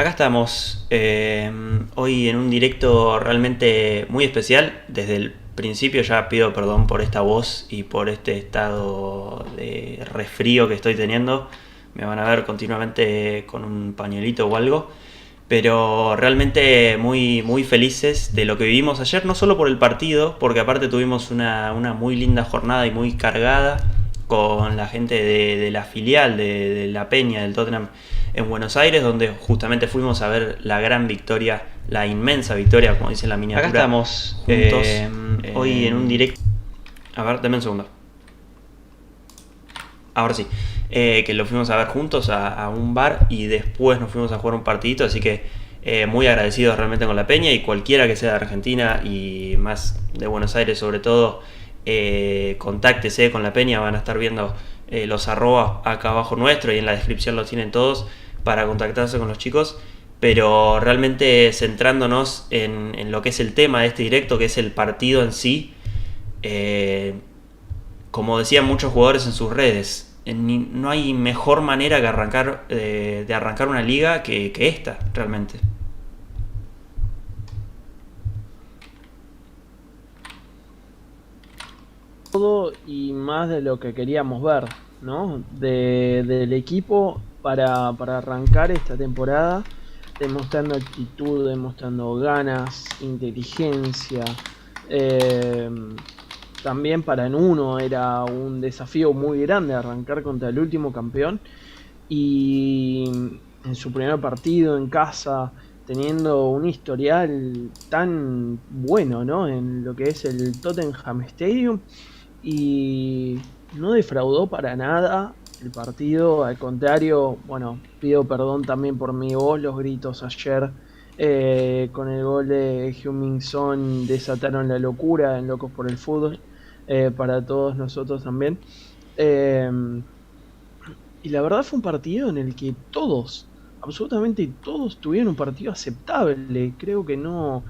Acá estamos, hoy en un directo realmente muy especial. Desde el principio ya pido perdón por esta voz y por este estado de resfrío que estoy teniendo. Me van a ver continuamente con un pañuelito o algo. Pero realmente muy felices de lo que vivimos ayer, no solo por el partido, porque aparte tuvimos una muy linda jornada y muy cargada con la gente de la filial de la Peña del Tottenham en Buenos Aires, donde justamente fuimos a ver la gran victoria, la inmensa victoria, como dice en la miniatura. Acá estamos juntos, hoy en un directo. A ver, dame un segundo. Ahora sí, que lo fuimos a ver juntos a un bar y después nos fuimos a jugar un partidito, así que muy agradecidos realmente con la Peña, y cualquiera que sea de Argentina y más de Buenos Aires sobre todo, contáctese con la Peña. Van a estar viendo los arrobas acá abajo nuestro, y en la descripción los tienen todos para contactarse con los chicos. Pero realmente centrándonos en lo que es el tema de este directo, que es el partido en sí, eh, como decían muchos jugadores en sus redes, no hay mejor manera que arrancar, de arrancar una liga que esta, realmente. Todo y más de lo que queríamos ver, ¿no? Del equipo para arrancar esta temporada, demostrando actitud, demostrando ganas, inteligencia. eh, También para Nuno era un desafío muy grande arrancar contra el último campeón y en su primer partido en casa, teniendo un historial tan bueno, ¿no? En lo que es el Tottenham Stadium, y no defraudó para nada el partido. Al contrario, bueno, pido perdón también por mi voz. Los gritos ayer con el gol de Heung-min Son desataron la locura en Locos por el Fútbol, para todos nosotros también. Eh, y la verdad fue un partido en el que todos, absolutamente todos, tuvieron un partido aceptable. Creo que no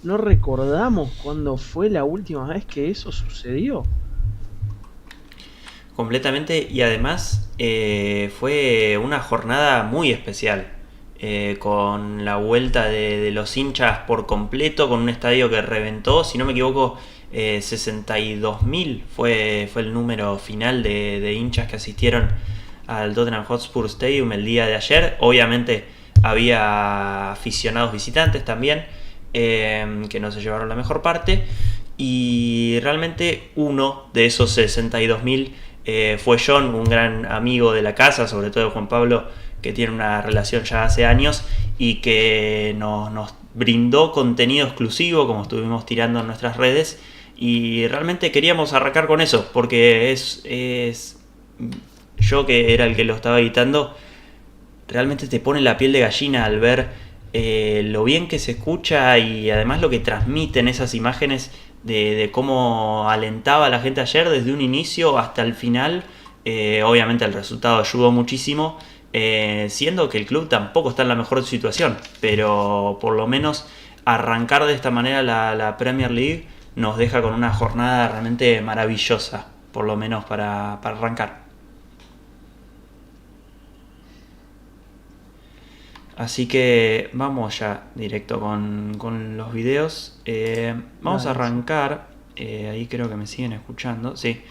recordamos cuándo fue la última vez que eso sucedió. Completamente, y además fue una jornada muy especial, con la vuelta de los hinchas por completo, con un estadio que reventó, si no me equivoco, 62.000 fue el número final de hinchas que asistieron al Tottenham Hotspur Stadium el día de ayer. Obviamente había aficionados visitantes también, que no se llevaron la mejor parte, y realmente uno de esos 62.000 fue John, un gran amigo de la casa, sobre todo de Juan Pablo, que tiene una relación ya hace años y que nos brindó contenido exclusivo, como estuvimos tirando en nuestras redes. Y realmente queríamos arrancar con eso, porque es yo, que era el que lo estaba editando, realmente te pone la piel de gallina al ver lo bien que se escucha, y además lo que transmiten esas imágenes de cómo alentaba a la gente ayer desde un inicio hasta el final. Obviamente el resultado ayudó muchísimo, siendo que el club tampoco está en la mejor situación, pero por lo menos arrancar de esta manera la Premier League nos deja con una jornada realmente maravillosa, por lo menos para arrancar. Así que vamos ya directo con los videos. Vamos a Dale, sí. arrancar. Ahí creo que me siguen escuchando. Sí.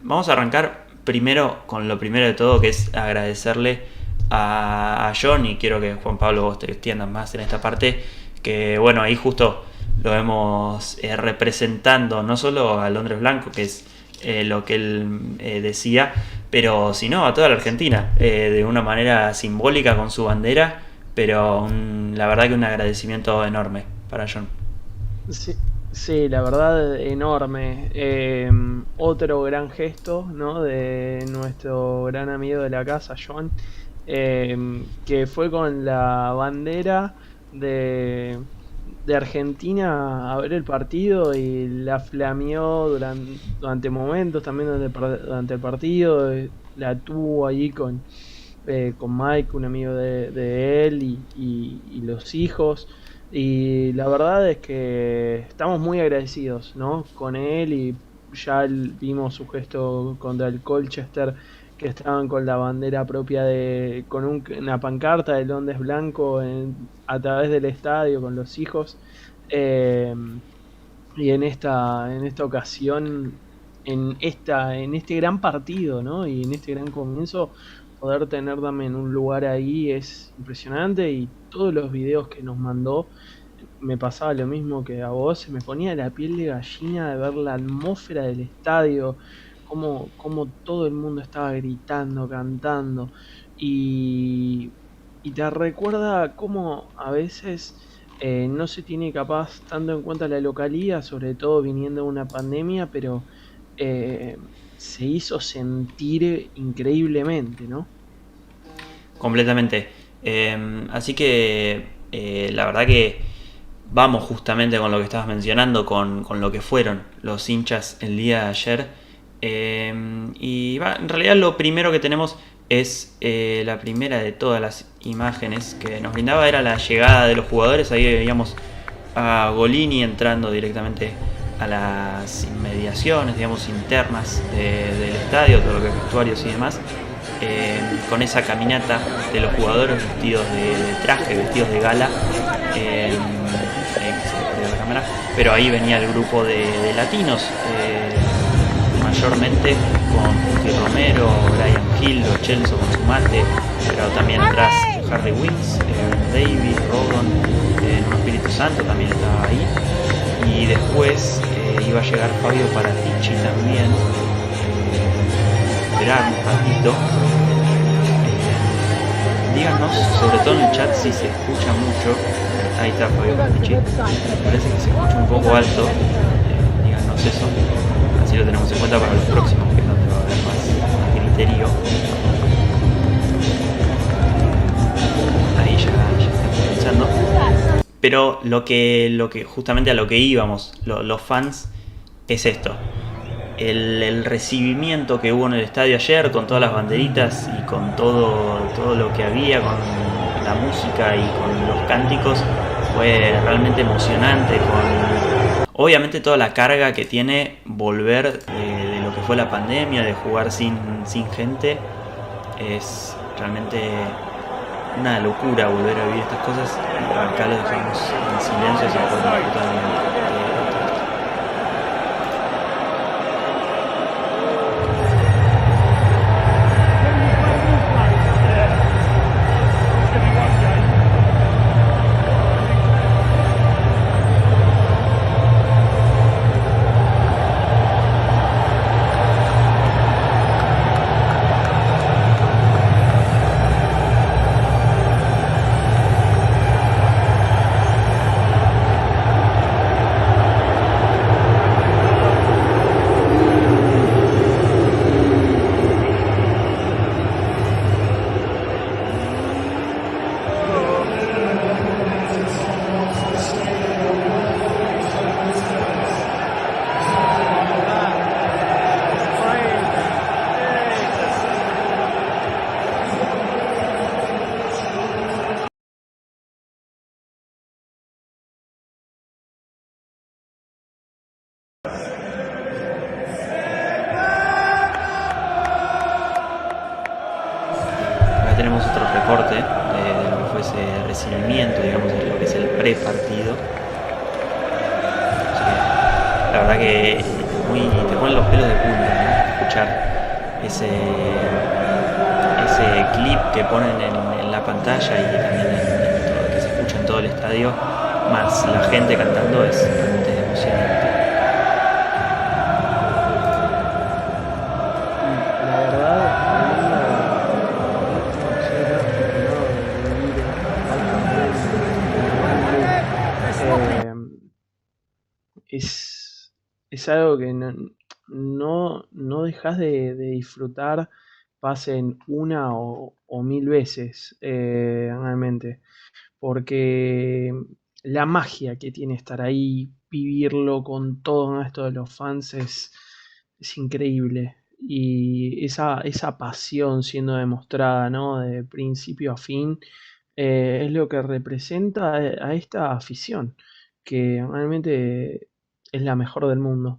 Vamos a arrancar primero con lo primero de todo, que es agradecerle a John, y quiero que Juan Pablo vos te extiendas más en esta parte. Que bueno, ahí justo lo vemos representando no solo a Londres Blanco, que es lo que él decía, pero sino a toda la Argentina, de una manera simbólica con su bandera, pero la verdad que un agradecimiento enorme para John. Sí, sí, la verdad, enorme. Otro gran gesto, ¿no? De nuestro gran amigo de la casa, John, que fue con la bandera de, de Argentina a ver el partido, y la flameó durante momentos también durante el partido. La tuvo ahí con Mike, un amigo de él, y los hijos. Y la verdad es que estamos muy agradecidos, ¿no? Con él, y ya vimos su gesto contra el Colchester, que estaban con la bandera propia con una pancarta de Londres blanco a través del estadio con los hijos. Eh, y en esta ocasión, en este gran partido, ¿no? Y en este gran comienzo, poder tener también un lugar ahí es impresionante. Y todos los videos que nos mandó, me pasaba lo mismo que a vos, se me ponía la piel de gallina de ver la atmósfera del estadio, cómo todo el mundo estaba gritando, cantando, y, y te recuerda cómo a veces no se tiene capaz tanto en cuenta la localía, sobre todo viniendo de una pandemia, pero eh, se hizo sentir increíblemente, ¿no? Completamente. Así que la verdad que vamos justamente con lo que estabas mencionando, con lo que fueron los hinchas el día de ayer. En realidad lo primero que tenemos es la primera de todas las imágenes que nos brindaba, era la llegada de los jugadores. Ahí veíamos a Golini entrando directamente a las inmediaciones, digamos, internas del estadio, todo lo que es vestuarios y demás, con esa caminata de los jugadores vestidos de traje, vestidos de gala. Se le perdió la cámara, pero ahí venía el grupo de latinos, mayormente con Tuti Romero, Brian Hill, Lo Celso con su mate, pero también atrás Harry Winks, David, Rodon, un Espíritu Santo también estaba ahí, y después iba a llegar Fabio Paratici también, esperar un ratito. Díganos, sobre todo en el chat, si se escucha mucho. Ahí está Fabio Paratici. Parece que se escucha un poco alto. Díganos eso. Así lo tenemos en cuenta para los próximos, que es donde va a haber más criterio. Ahí ya estamos pensando. Pero lo que justamente a lo que íbamos, los fans, es esto. El recibimiento que hubo en el estadio ayer, con todas las banderitas y con todo lo que había, con la música y con los cánticos, fue realmente emocionante. Obviamente toda la carga que tiene volver de lo que fue la pandemia, de jugar sin gente, es realmente una locura volver a vivir estas cosas. Acá lo dejamos en silencio sin poder disfrutar de Acá tenemos otro recorte de lo que fue ese recibimiento, digamos, de lo que es el pre-partido. La verdad que te ponen los pelos de punta, ¿no? Escuchar ese clip que ponen en la pantalla y que también que se escucha en todo el estadio, más la gente cantando, es realmente emocionante. La verdad, es algo que no dejas de disfrutar, pasen una o mil veces, realmente, porque la magia que tiene estar ahí, vivirlo con todo esto de los fans es increíble. Y esa pasión siendo demostrada, ¿no? De principio a fin, es lo que representa a esta afición, que realmente es la mejor del mundo.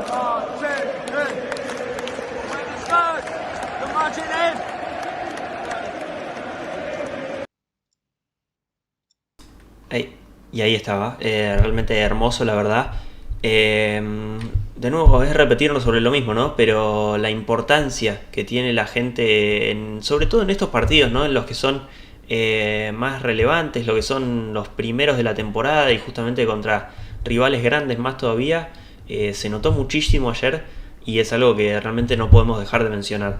Ahí- y ahí estaba, realmente hermoso la verdad. Eh, de nuevo es repetirnos sobre lo mismo, ¿no? Pero la importancia que tiene la gente, sobre todo en estos partidos, ¿no? En los que son más relevantes, lo que son los primeros de la temporada y justamente contra rivales grandes más todavía, se notó muchísimo ayer y es algo que realmente no podemos dejar de mencionar.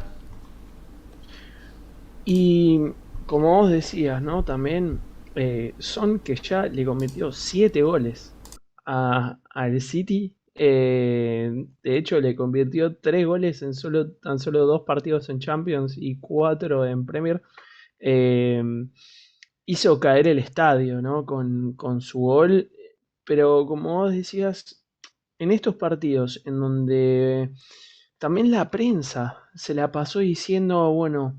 Y como vos decías, ¿no? También Son que ya le cometió 7 goles al City. De hecho, le convirtió 3 goles en tan solo 2 partidos en Champions y 4 en Premier. Eh, Hizo caer el estadio, ¿no? Con su gol. Pero como vos decías, en estos partidos en donde también la prensa se la pasó diciendo, bueno,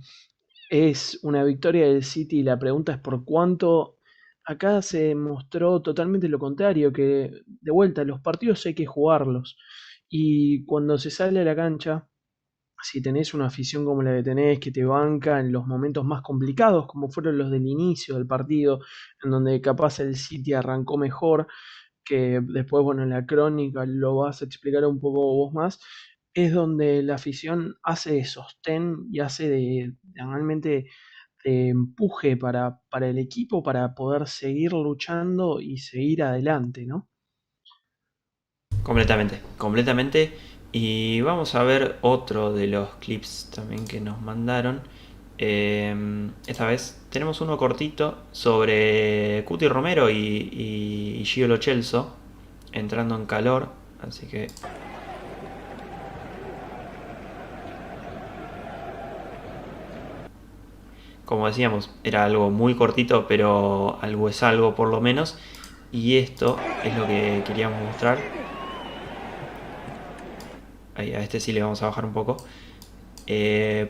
es una victoria del City y la pregunta es por cuánto. Acá se mostró totalmente lo contrario, que de vuelta los partidos hay que jugarlos. Y cuando se sale a la cancha, si tenés una afición como la que tenés, que te banca en los momentos más complicados, como fueron los del inicio del partido, en donde capaz el City arrancó mejor, que después, bueno, en la crónica lo vas a explicar un poco vos más, es donde la afición hace de sostén y hace realmente de empuje para el equipo para poder seguir luchando y seguir adelante, ¿no? Completamente, completamente. Y vamos a ver otro de los clips también que nos mandaron. Esta vez tenemos uno cortito sobre Cuti Romero y Gio Lo Celso entrando en calor. Así que como decíamos, era algo muy cortito, pero algo es algo por lo menos. Y esto es lo que queríamos mostrar. Ahí, a este sí le vamos a bajar un poco.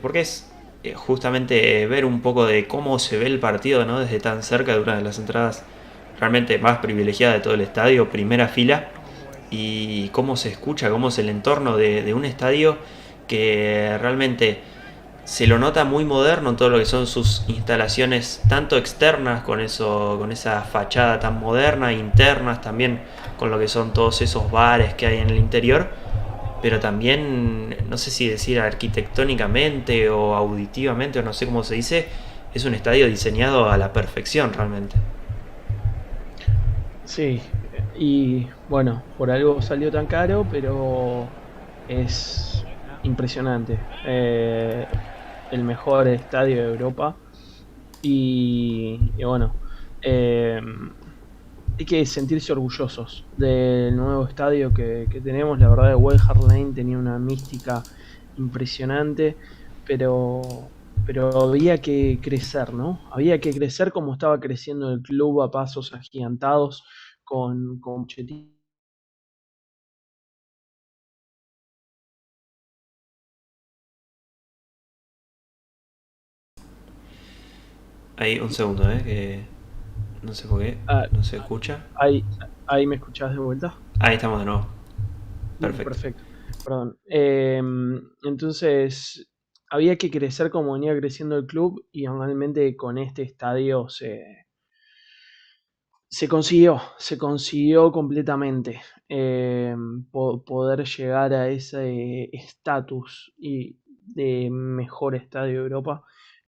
Porque es justamente ver un poco de cómo se ve el partido, ¿no? Desde tan cerca, de una de las entradas realmente más privilegiadas de todo el estadio, primera fila, y cómo se escucha, cómo es el entorno de un estadio que realmente se lo nota muy moderno en todo lo que son sus instalaciones, tanto externas con eso, con esa fachada tan moderna, internas también con lo que son todos esos bares que hay en el interior, pero también, no sé si decir arquitectónicamente o auditivamente, o no sé cómo se dice, es un estadio diseñado a la perfección realmente. Sí, y bueno, por algo salió tan caro, pero es impresionante. El mejor estadio de Europa. Y bueno, eh, hay que sentirse orgullosos del nuevo estadio que tenemos. La verdad, White Hart Lane tenía una mística impresionante, pero había que crecer, ¿no? Había que crecer como estaba creciendo el club a pasos agigantados con Pochettino. Ahí, un segundo, que no sé por qué, Ah, no se escucha. ahí, ahí me escuchás de vuelta. Ahí estamos de nuevo. Perfecto. Perfecto, perdón. Entonces, había que crecer como venía creciendo el club y realmente con este estadio se consiguió completamente poder llegar a ese estatus y de mejor estadio de Europa.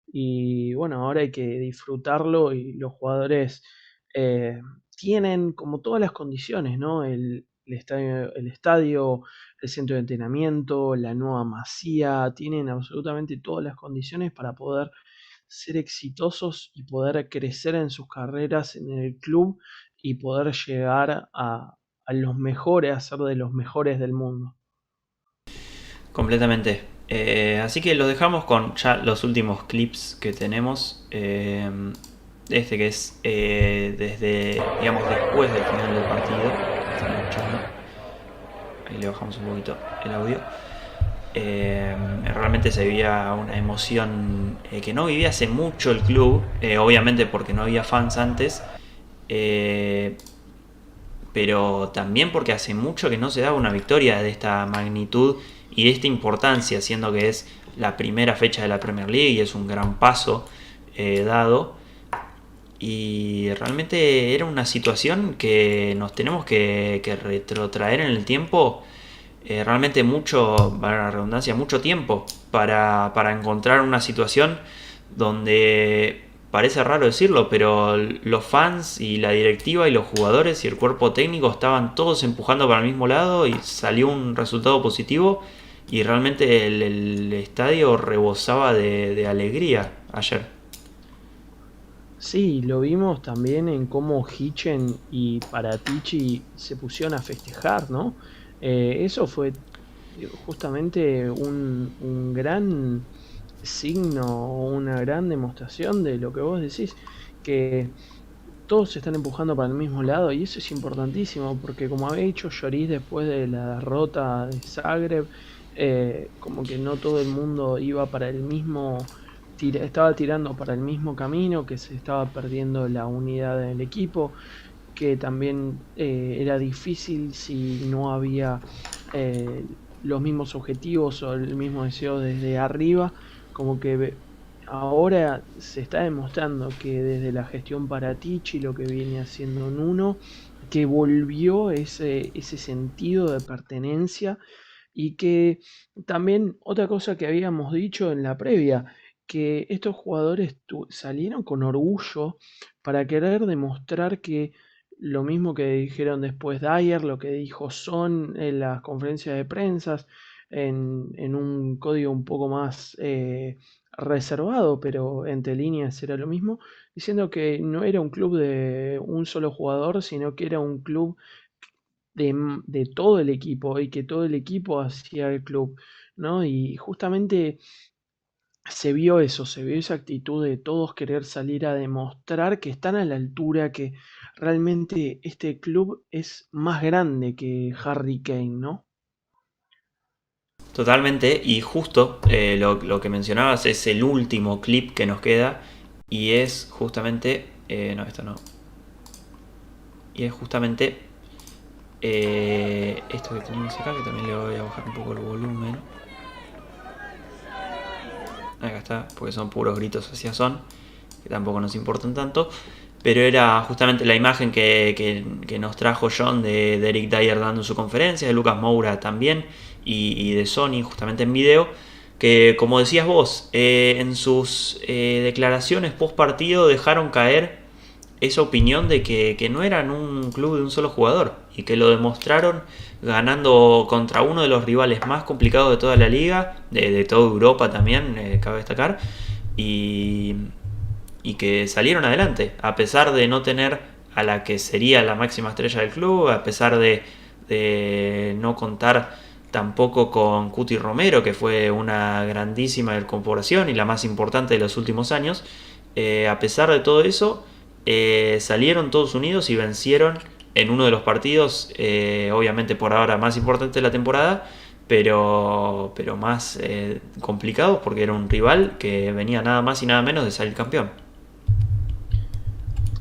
Y bueno, ahora hay que disfrutarlo y los jugadores eh, tienen como todas las condiciones, ¿no? El centro de entrenamiento, la nueva masía, tienen absolutamente todas las condiciones para poder ser exitosos y poder crecer en sus carreras en el club y poder llegar a los mejores, a ser de los mejores del mundo. Completamente. Así que los dejamos con ya los últimos clips que tenemos. Este que es desde, digamos, después del final del partido. Están escuchando. Ahí le bajamos un poquito el audio. Realmente se vivía una emoción que no vivía hace mucho el club, obviamente porque no había fans antes, eh, pero también porque hace mucho que no se daba una victoria de esta magnitud y de esta importancia, siendo que es la primera fecha de la Premier League y es un gran paso dado. y realmente era una situación que nos tenemos que retrotraer en el tiempo, realmente mucho, para la redundancia, mucho tiempo para encontrar una situación donde, parece raro decirlo, pero los fans y la directiva y los jugadores y el cuerpo técnico estaban todos empujando para el mismo lado y salió un resultado positivo y realmente el estadio rebosaba de alegría ayer. Sí, lo vimos también en cómo Hitchen y Paratici se pusieron a festejar, ¿no? Eso fue justamente un gran signo, una gran demostración de lo que vos decís, que todos se están empujando para el mismo lado y eso es importantísimo porque como había dicho Lloris después de la derrota de Zagreb, como que no todo el mundo iba para el mismo, estaba tirando para el mismo camino, que se estaba perdiendo la unidad del equipo, que también era difícil si no había los mismos objetivos o el mismo deseo desde arriba, como que ahora se está demostrando que desde la gestión para Tichi, lo que viene haciendo Nuno, que volvió ese sentido de pertenencia y que también otra cosa que habíamos dicho en la previa, que estos jugadores salieron con orgullo para querer demostrar que lo mismo que dijeron después Dyer, lo que dijo Son en las conferencias de prensa, en un código un poco más reservado, pero entre líneas era lo mismo, diciendo que no era un club de un solo jugador, sino que era un club de todo el equipo y que todo el equipo hacía el club, ¿no? Y justamente se vio eso, se vio esa actitud de todos querer salir a demostrar que están a la altura, que realmente este club es más grande que Harry Kane, ¿no? Totalmente, y justo lo que mencionabas es el último clip que nos queda y es justamente... no, esto no. Y es justamente esto que tenemos acá, que también le voy a bajar un poco el volumen. Acá está, porque son puros gritos hacia Son, que tampoco nos importan tanto. Pero era justamente la imagen que nos trajo John de Eric Dyer dando su conferencia, de Lucas Moura también, y de Sony justamente en video. Que como decías vos, en sus declaraciones post partido dejaron caer esa opinión de que no eran un club de un solo jugador y que lo demostraron ganando contra uno de los rivales más complicados de toda la liga, de toda Europa también, cabe destacar, y, y que salieron adelante, a pesar de no tener a la que sería la máxima estrella del club, a pesar de no contar tampoco con Cuti Romero, que fue una grandísima incorporación y la más importante de los últimos años. A pesar de todo eso, salieron todos unidos y vencieron en uno de los partidos, obviamente por ahora más importante de la temporada, pero más complicado porque era un rival que venía nada más y nada menos de salir campeón.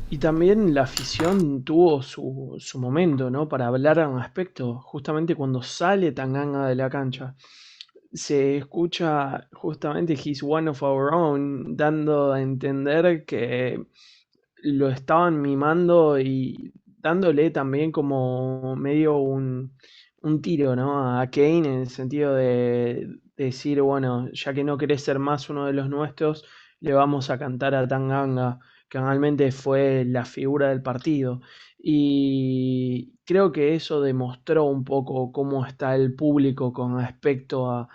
Y también la afición tuvo su momento, ¿no? Para hablar al respecto, justamente cuando sale Tanganga de la cancha. Se escucha justamente He's one of our own, dando a entender que lo estaban mimando y dándole también como medio un tiro, ¿no? A Kane en el sentido de decir, bueno, ya que no querés ser más uno de los nuestros, le vamos a cantar a Tanganga, que realmente fue la figura del partido. Y creo que eso demostró un poco cómo está el público con respecto a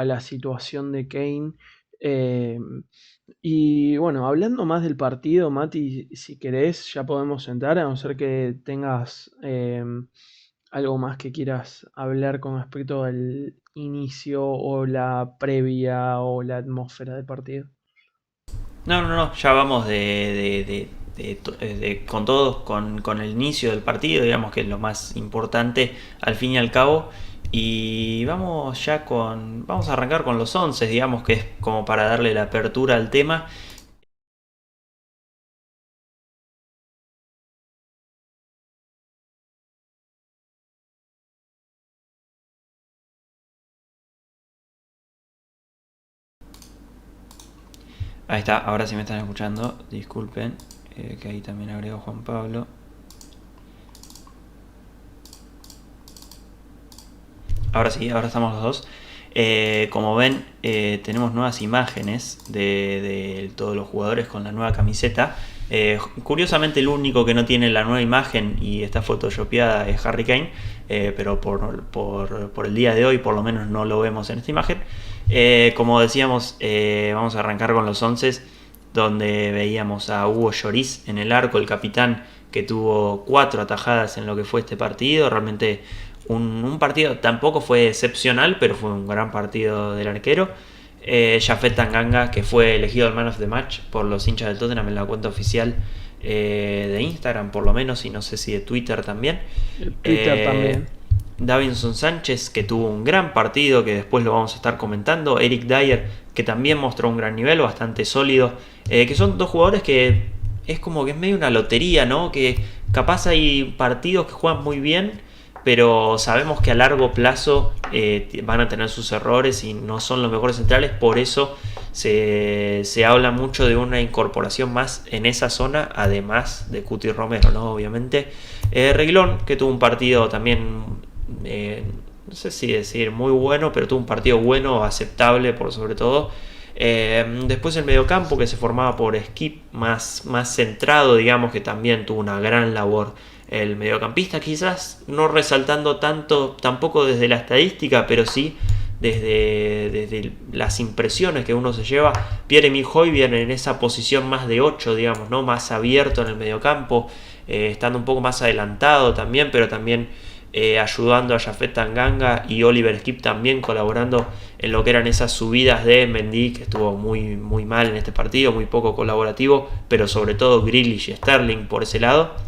la situación de Kane. Eh, y bueno, hablando más del partido, Mati, si querés, ya podemos sentar, a no ser que tengas algo más que quieras hablar con respecto al inicio o la previa o la atmósfera del partido. No, no, no, ya vamos con todo, con el inicio del partido, digamos que es lo más importante al fin y al cabo. Y vamos ya vamos a arrancar con los 11, digamos que es como para darle la apertura al tema. Ahí está, ahora sí me están escuchando, disculpen. que ahí también agregó Juan Pablo. Ahora sí, ahora estamos los dos. Como ven, tenemos nuevas imágenes de todos los jugadores con la nueva camiseta. Curiosamente el único que no tiene la nueva imagen y está photoshopeada es Harry Kane, pero por el día de hoy por lo menos no lo vemos en esta imagen. Como decíamos, vamos a arrancar con los 11, donde veíamos a Hugo Lloris en el arco, el capitán, que tuvo 4 atajadas en lo que fue este partido. Realmente un partido tampoco fue excepcional, pero fue un gran partido del arquero. Japhet Tanganga, que fue elegido el Man of the Match por los hinchas del Tottenham en la cuenta oficial de Instagram, por lo menos, y no sé si de Twitter también. Twitter también. Davinson Sánchez, que tuvo un gran partido, que después lo vamos a estar comentando. Eric Dyer, que también mostró un gran nivel, bastante sólido. Que son dos jugadores que es como que es medio una lotería, ¿no? Que capaz hay partidos que juegan muy bien, pero sabemos que a largo plazo van a tener sus errores y no son los mejores centrales. Por eso se habla mucho de una incorporación más en esa zona, además de Cuti Romero, ¿no? Obviamente. Reguilón, que tuvo un partido también, no sé si decir muy bueno, pero tuvo un partido bueno, aceptable por sobre todo. Después el mediocampo, que se formaba por Skip, más centrado, digamos, que también tuvo una gran labor el mediocampista, quizás no resaltando tanto tampoco desde la estadística, pero sí desde las impresiones que uno se lleva. Pierre-Emile Højbjerg en esa posición más de 8, digamos, ¿no? Más abierto en el mediocampo, estando un poco más adelantado también, pero también ayudando a Japhet Tanganga, y Oliver Skip también colaborando en lo que eran esas subidas de Mendy, que estuvo muy mal en este partido, muy poco colaborativo, pero sobre todo Grealish y Sterling por ese lado.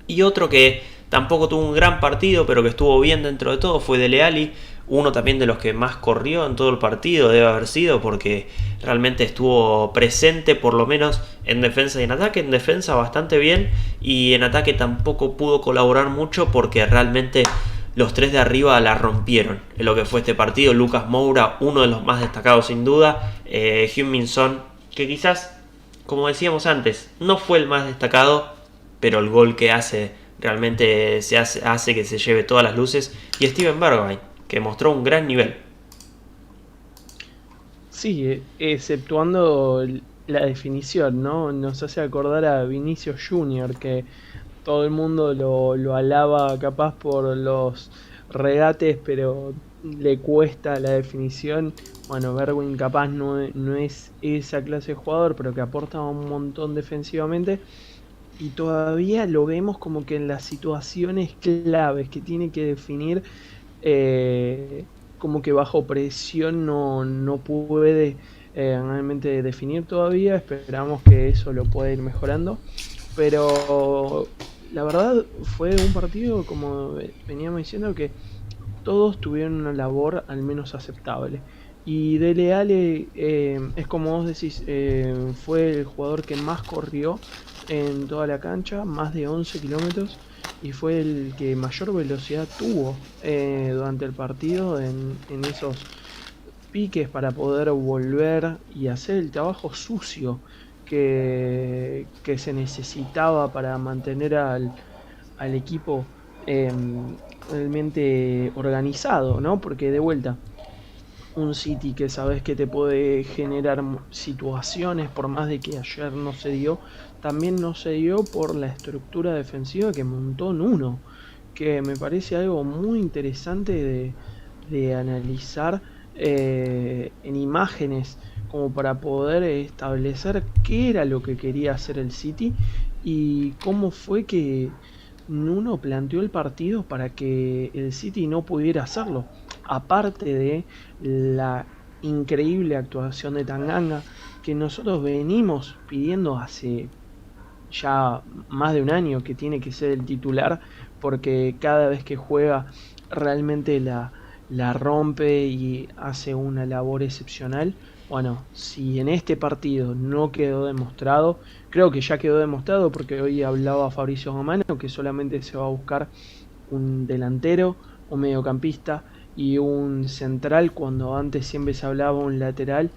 Y otro que tampoco tuvo un gran partido, pero que estuvo bien dentro de todo, fue Dele Alli. Uno también de los que más corrió en todo el partido debe haber sido, porque realmente estuvo presente por lo menos en defensa y en ataque. En defensa bastante bien, y en ataque tampoco pudo colaborar mucho, porque realmente los tres de arriba la rompieron en lo que fue este partido. Lucas Moura, uno de los más destacados sin duda. Heung-min Son, que quizás, como decíamos antes, no fue el más destacado, pero el gol que hace realmente hace que se lleve todas las luces. Y Steven Bergwijn, que mostró un gran nivel. Sí, exceptuando la definición, ¿no? Nos hace acordar a Vinicius Junior, que todo el mundo lo alaba capaz por los regates, pero le cuesta la definición. Bueno, Bergwijn capaz no es esa clase de jugador, pero que aporta un montón defensivamente. Y todavía lo vemos como que en las situaciones claves que tiene que definir, como que bajo presión no puede realmente definir todavía. Esperamos que eso lo pueda ir mejorando. Pero la verdad fue un partido, como veníamos diciendo, que todos tuvieron una labor al menos aceptable. Y Dele Alli, es como vos decís, fue el jugador que más corrió en toda la cancha, más de 11 kilómetros, y fue el que mayor velocidad tuvo durante el partido en esos piques para poder volver y hacer el trabajo sucio que se necesitaba para mantener al equipo realmente organizado, ¿no? Porque de vuelta, un City que sabes que te puede generar situaciones, por más de que ayer no se dio, también no se dio por la estructura defensiva que montó Nuno, que me parece algo muy interesante de analizar en imágenes, como para poder establecer qué era lo que quería hacer el City y cómo fue que Nuno planteó el partido para que el City no pudiera hacerlo. Aparte de la increíble actuación de Tanganga, que nosotros venimos pidiendo hace ya más de un año que tiene que ser el titular, porque cada vez que juega realmente la rompe y hace una labor excepcional. Bueno, si en este partido no quedó demostrado, creo que ya quedó demostrado, porque hoy hablaba Fabricio Romano que solamente se va a buscar un delantero, un mediocampista y un central, cuando antes siempre se hablaba un lateral.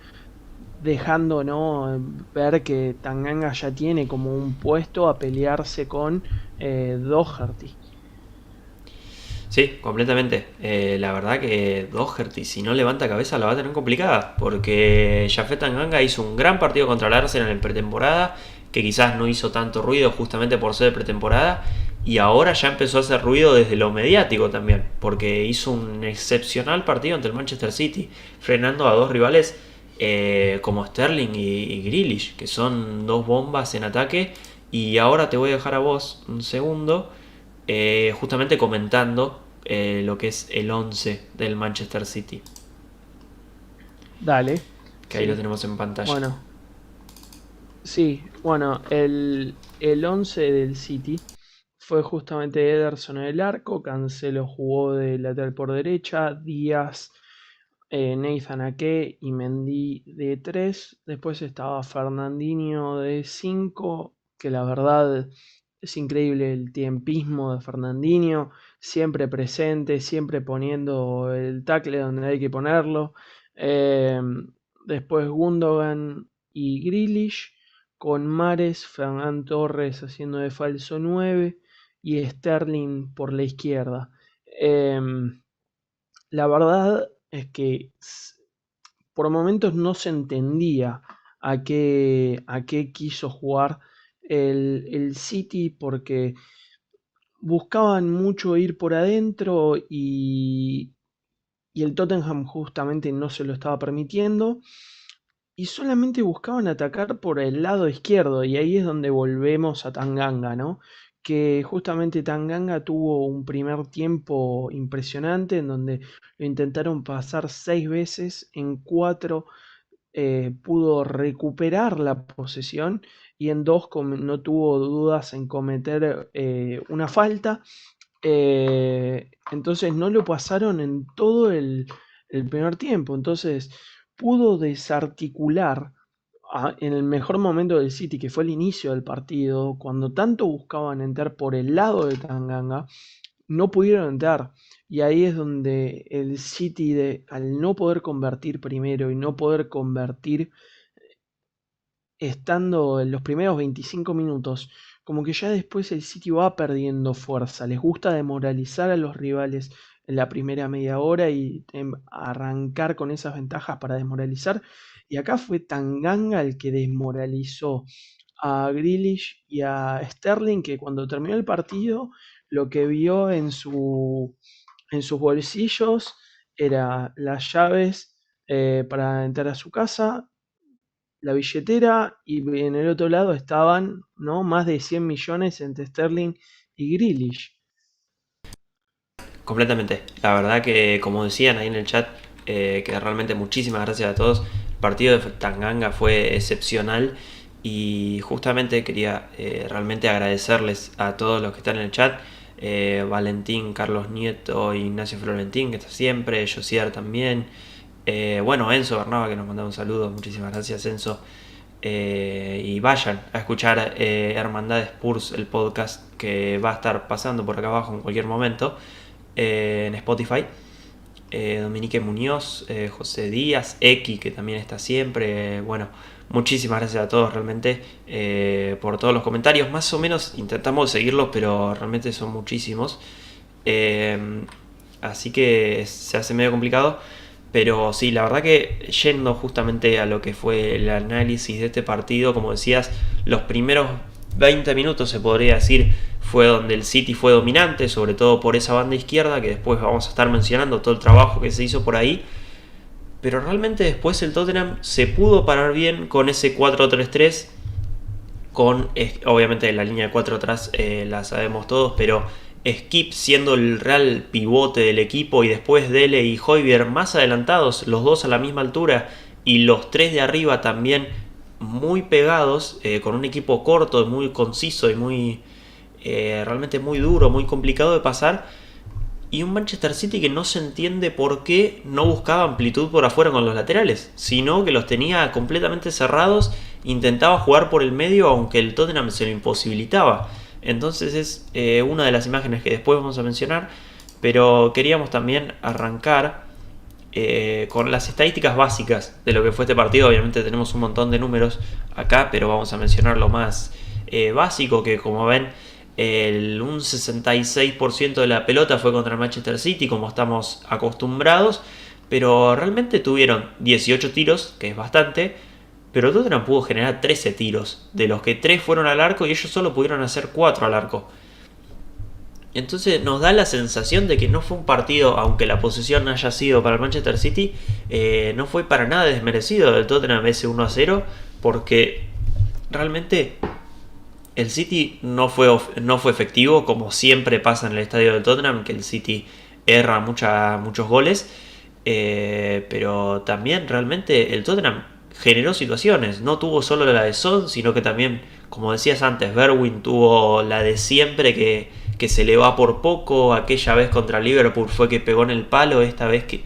dejando, ¿no?, ver que Tanganga ya tiene como un puesto a pelearse con Doherty. Sí, completamente. La verdad que Doherty, si no levanta cabeza, la va a tener complicada. Porque Jafet Tanganga hizo un gran partido contra el Arsenal en pretemporada, que quizás no hizo tanto ruido justamente por ser de pretemporada. Y ahora ya empezó a hacer ruido desde lo mediático también, porque hizo un excepcional partido ante el Manchester City, frenando a dos rivales como Sterling y Grealish, que son dos bombas en ataque. Y ahora te voy a dejar a vos un segundo, justamente comentando lo que es el 11 del Manchester City, Dale, que ahí lo sí. tenemos en pantalla. Bueno, sí, bueno, el 11 del City fue justamente Ederson en el arco, Cancelo jugó de lateral por derecha, Díaz, Nathan Ake y Mendy de 3. Después estaba Fernandinho de 5, que la verdad es increíble el tiempismo de Fernandinho, siempre presente, siempre poniendo el tackle donde hay que ponerlo. Eh, Después Gundogan y Grealish, con Mares, Ferran Torres haciendo de falso 9 y Sterling por la izquierda. La verdad es que por momentos no se entendía a qué quiso jugar el City, porque buscaban mucho ir por adentro y el Tottenham justamente no se lo estaba permitiendo y solamente buscaban atacar por el lado izquierdo, y ahí es donde volvemos a Tanganga, ¿no? Que justamente Tanganga tuvo un primer tiempo impresionante en donde lo intentaron pasar 6 veces, en 4 pudo recuperar la posesión y en 2 no tuvo dudas en cometer una falta. Entonces no lo pasaron en todo el primer tiempo. Entonces pudo desarticular en el mejor momento del City, que fue el inicio del partido, cuando tanto buscaban entrar por el lado de Tanganga, no pudieron entrar. Y ahí es donde el City, al no poder convertir primero y no poder convertir estando en los primeros 25 minutos, como que ya después el City va perdiendo fuerza. Les gusta demoralizar a los rivales en la primera media hora y arrancar con esas ventajas para desmoralizar. Y acá fue Tanganga el que desmoralizó a Grealish y a Sterling, que cuando terminó el partido, lo que vio en sus bolsillos era las llaves para entrar a su casa, la billetera, y en el otro lado estaban, ¿no?, más de 100 millones entre Sterling y Grealish. Completamente. La verdad que, como decían ahí en el chat, que realmente muchísimas gracias a todos. El partido de Tanganga fue excepcional y justamente quería realmente agradecerles a todos los que están en el chat. Valentín, Carlos Nieto, Ignacio Florentín, que está siempre, Josiar también. Bueno, Enzo Bernaba, que nos mandaba un saludo. Muchísimas gracias, Enzo. Y vayan a escuchar Hermandad Spurs, el podcast que va a estar pasando por acá abajo en cualquier momento en Spotify. Dominique Muñoz, José Díaz, X, que también está siempre. Bueno, muchísimas gracias a todos realmente por todos los comentarios. Más o menos intentamos seguirlos, pero realmente son muchísimos. Así que se hace medio complicado. Pero sí, la verdad que yendo justamente a lo que fue el análisis de este partido, como decías, los primeros 20 minutos se podría decir fue donde el City fue dominante, sobre todo por esa banda izquierda, que después vamos a estar mencionando todo el trabajo que se hizo por ahí. Pero realmente después el Tottenham se pudo parar bien con ese 4-3-3, con obviamente la línea de 4 atrás la sabemos todos, pero Skip siendo el real pivote del equipo y después Dele y Højbjerg más adelantados, los dos a la misma altura y los tres de arriba también muy pegados, con un equipo corto, muy conciso y muy realmente muy duro, muy complicado de pasar, y un Manchester City que no se entiende por qué no buscaba amplitud por afuera con los laterales, sino que los tenía completamente cerrados, intentaba jugar por el medio aunque el Tottenham se lo imposibilitaba. Entonces es una de las imágenes que después vamos a mencionar, pero queríamos también arrancar con las estadísticas básicas de lo que fue este partido. Obviamente tenemos un montón de números acá, pero vamos a mencionar lo más básico, que como ven, un 66% de la pelota fue contra el Manchester City, como estamos acostumbrados, pero realmente tuvieron 18 tiros, que es bastante, pero Tottenham pudo generar 13 tiros, de los que 3 fueron al arco y ellos solo pudieron hacer 4 al arco. Entonces nos da la sensación de que no fue un partido, aunque la posesión haya sido para el Manchester City, no fue para nada desmerecido del Tottenham ese 1-0, porque realmente el City no fue efectivo, como siempre pasa en el estadio del Tottenham, que el City erra muchos goles, pero también realmente el Tottenham generó situaciones, no tuvo solo la de Son, sino que también, como decías antes, Berwin tuvo la de siempre que se le va por poco, aquella vez contra Liverpool fue que pegó en el palo, esta vez que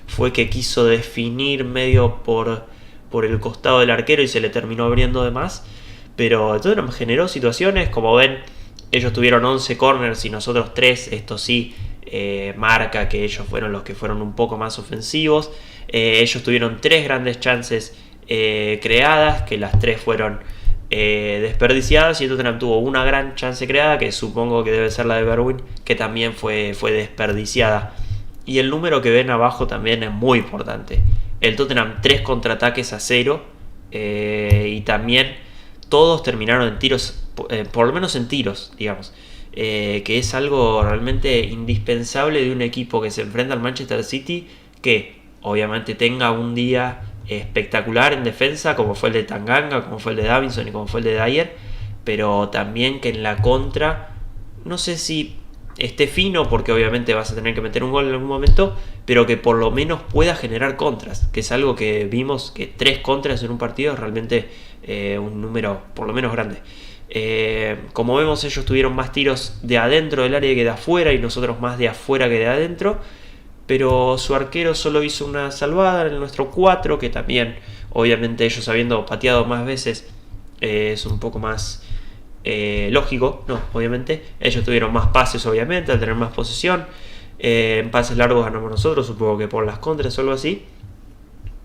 fue que quiso definir medio por el costado del arquero y se le terminó abriendo de más. Pero Tottenham generó situaciones, como ven, ellos tuvieron 11 corners y nosotros 3, esto sí marca que ellos fueron los que fueron un poco más ofensivos. Ellos tuvieron 3 grandes chances creadas, que las 3 fueron desperdiciadas, y Tottenham tuvo una gran chance creada, que supongo que debe ser la de Berwin, que también fue desperdiciada. Y el número que ven abajo también es muy importante. El Tottenham 3 contraataques a 0, y también todos terminaron en tiros, por lo menos en tiros, digamos. Que es algo realmente indispensable de un equipo que se enfrenta al Manchester City, que obviamente tenga un día espectacular en defensa, como fue el de Tanganga, como fue el de Davinson y como fue el de Dyer, pero también que en la contra, no sé si esté fino, porque obviamente vas a tener que meter un gol en algún momento, pero que por lo menos pueda generar contras, que es algo que vimos, que 3 contras en un partido es realmente un número por lo menos grande. Como vemos, ellos tuvieron más tiros de adentro del área que de afuera, y nosotros más de afuera que de adentro, pero su arquero solo hizo una salvada en nuestro 4, que también, obviamente, ellos habiendo pateado más veces, es un poco más lógico, no, obviamente. Ellos tuvieron más pases, obviamente, al tener más posesión. En pases largos ganamos nosotros, supongo que por las contras o algo así.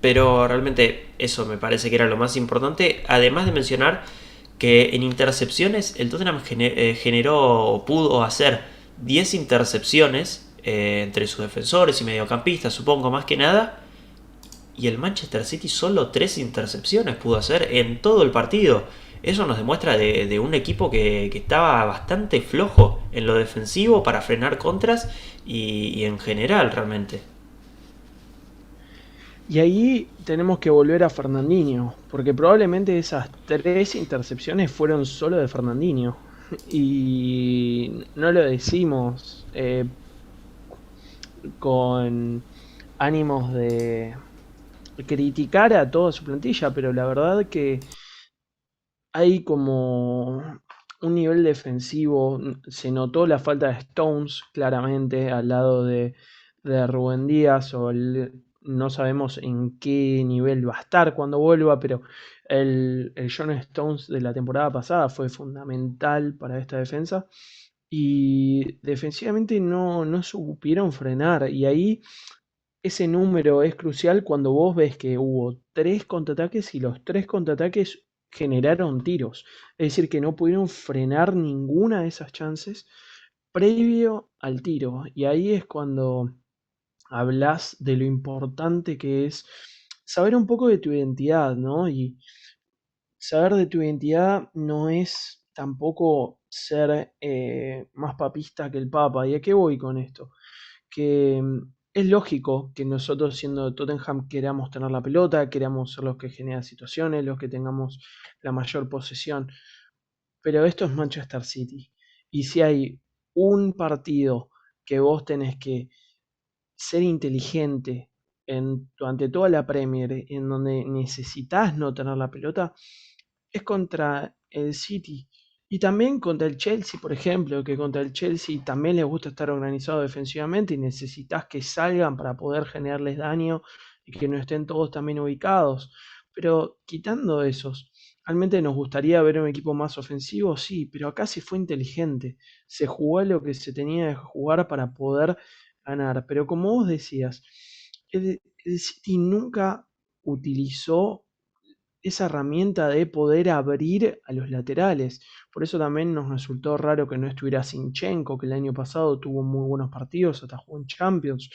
Pero realmente eso me parece que era lo más importante. Además de mencionar que en intercepciones el Tottenham generó, pudo hacer 10 intercepciones entre sus defensores y mediocampistas, supongo más que nada. Y el Manchester City solo 3 intercepciones pudo hacer en todo el partido. Eso nos demuestra de un equipo que estaba bastante flojo en lo defensivo para frenar contras y en general realmente. Y ahí tenemos que volver a Fernandinho, porque probablemente esas 3 intercepciones fueron solo de Fernandinho. Y no lo decimos con ánimos de criticar a toda su plantilla, pero la verdad que hay como un nivel defensivo, se notó la falta de Stones claramente al lado de Rubén Díaz, no sabemos en qué nivel va a estar cuando vuelva, pero el John Stones de la temporada pasada fue fundamental para esta defensa. Y defensivamente no supieron frenar. Y ahí ese número es crucial cuando vos ves que hubo 3 contraataques y los 3 contraataques generaron tiros. Es decir, que no pudieron frenar ninguna de esas chances previo al tiro. Y ahí es cuando hablas de lo importante que es saber un poco de tu identidad, ¿no? Y saber de tu identidad no es tampoco ser más papista que el Papa. ¿Y a qué voy con esto? Que es lógico que nosotros siendo Tottenham queramos tener la pelota, queramos ser los que generan situaciones, los que tengamos la mayor posesión, pero esto es Manchester City. Y si hay un partido que vos tenés que ser inteligente ante toda la Premier, en donde necesitas no tener la pelota, es contra el City. Y también contra el Chelsea, por ejemplo, que contra el Chelsea también les gusta estar organizado defensivamente y necesitas que salgan para poder generarles daño y que no estén todos también ubicados. Pero quitando esos, realmente nos gustaría ver un equipo más ofensivo, sí, pero acá sí fue inteligente. Se jugó lo que se tenía que jugar para poder ganar. Pero como vos decías, el City nunca utilizó esa herramienta de poder abrir a los laterales. Por eso también nos resultó raro que no estuviera Zinchenko, que el año pasado tuvo muy buenos partidos, hasta jugó en Champions.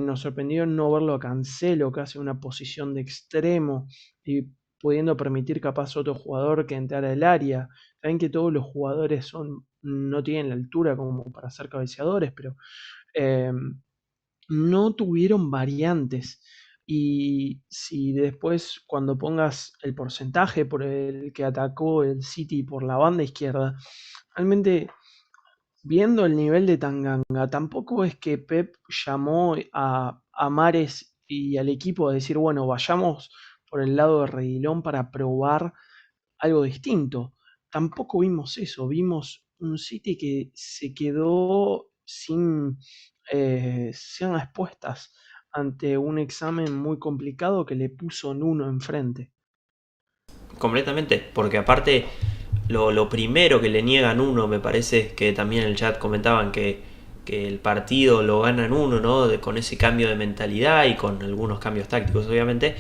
Nos sorprendió no verlo a Cancelo, que hace una posición de extremo y pudiendo permitir capaz otro jugador que entrara al área. Saben que todos los jugadores no tienen la altura como para ser cabeceadores, pero eh, no tuvieron variantes. Y si después, cuando pongas el porcentaje por el que atacó el City por la banda izquierda, realmente viendo el nivel de Tanganga, tampoco es que Pep llamó a Mahrez y al equipo a decir, bueno, vayamos por el lado de Reguilón para probar algo distinto. Tampoco vimos eso, vimos un City que se quedó sin respuestas ante un examen muy complicado que le puso Nuno enfrente. Completamente, porque aparte lo primero que le niegan uno, me parece que también en el chat comentaban que el partido lo ganan uno, ¿no? Con ese cambio de mentalidad y con algunos cambios tácticos, obviamente.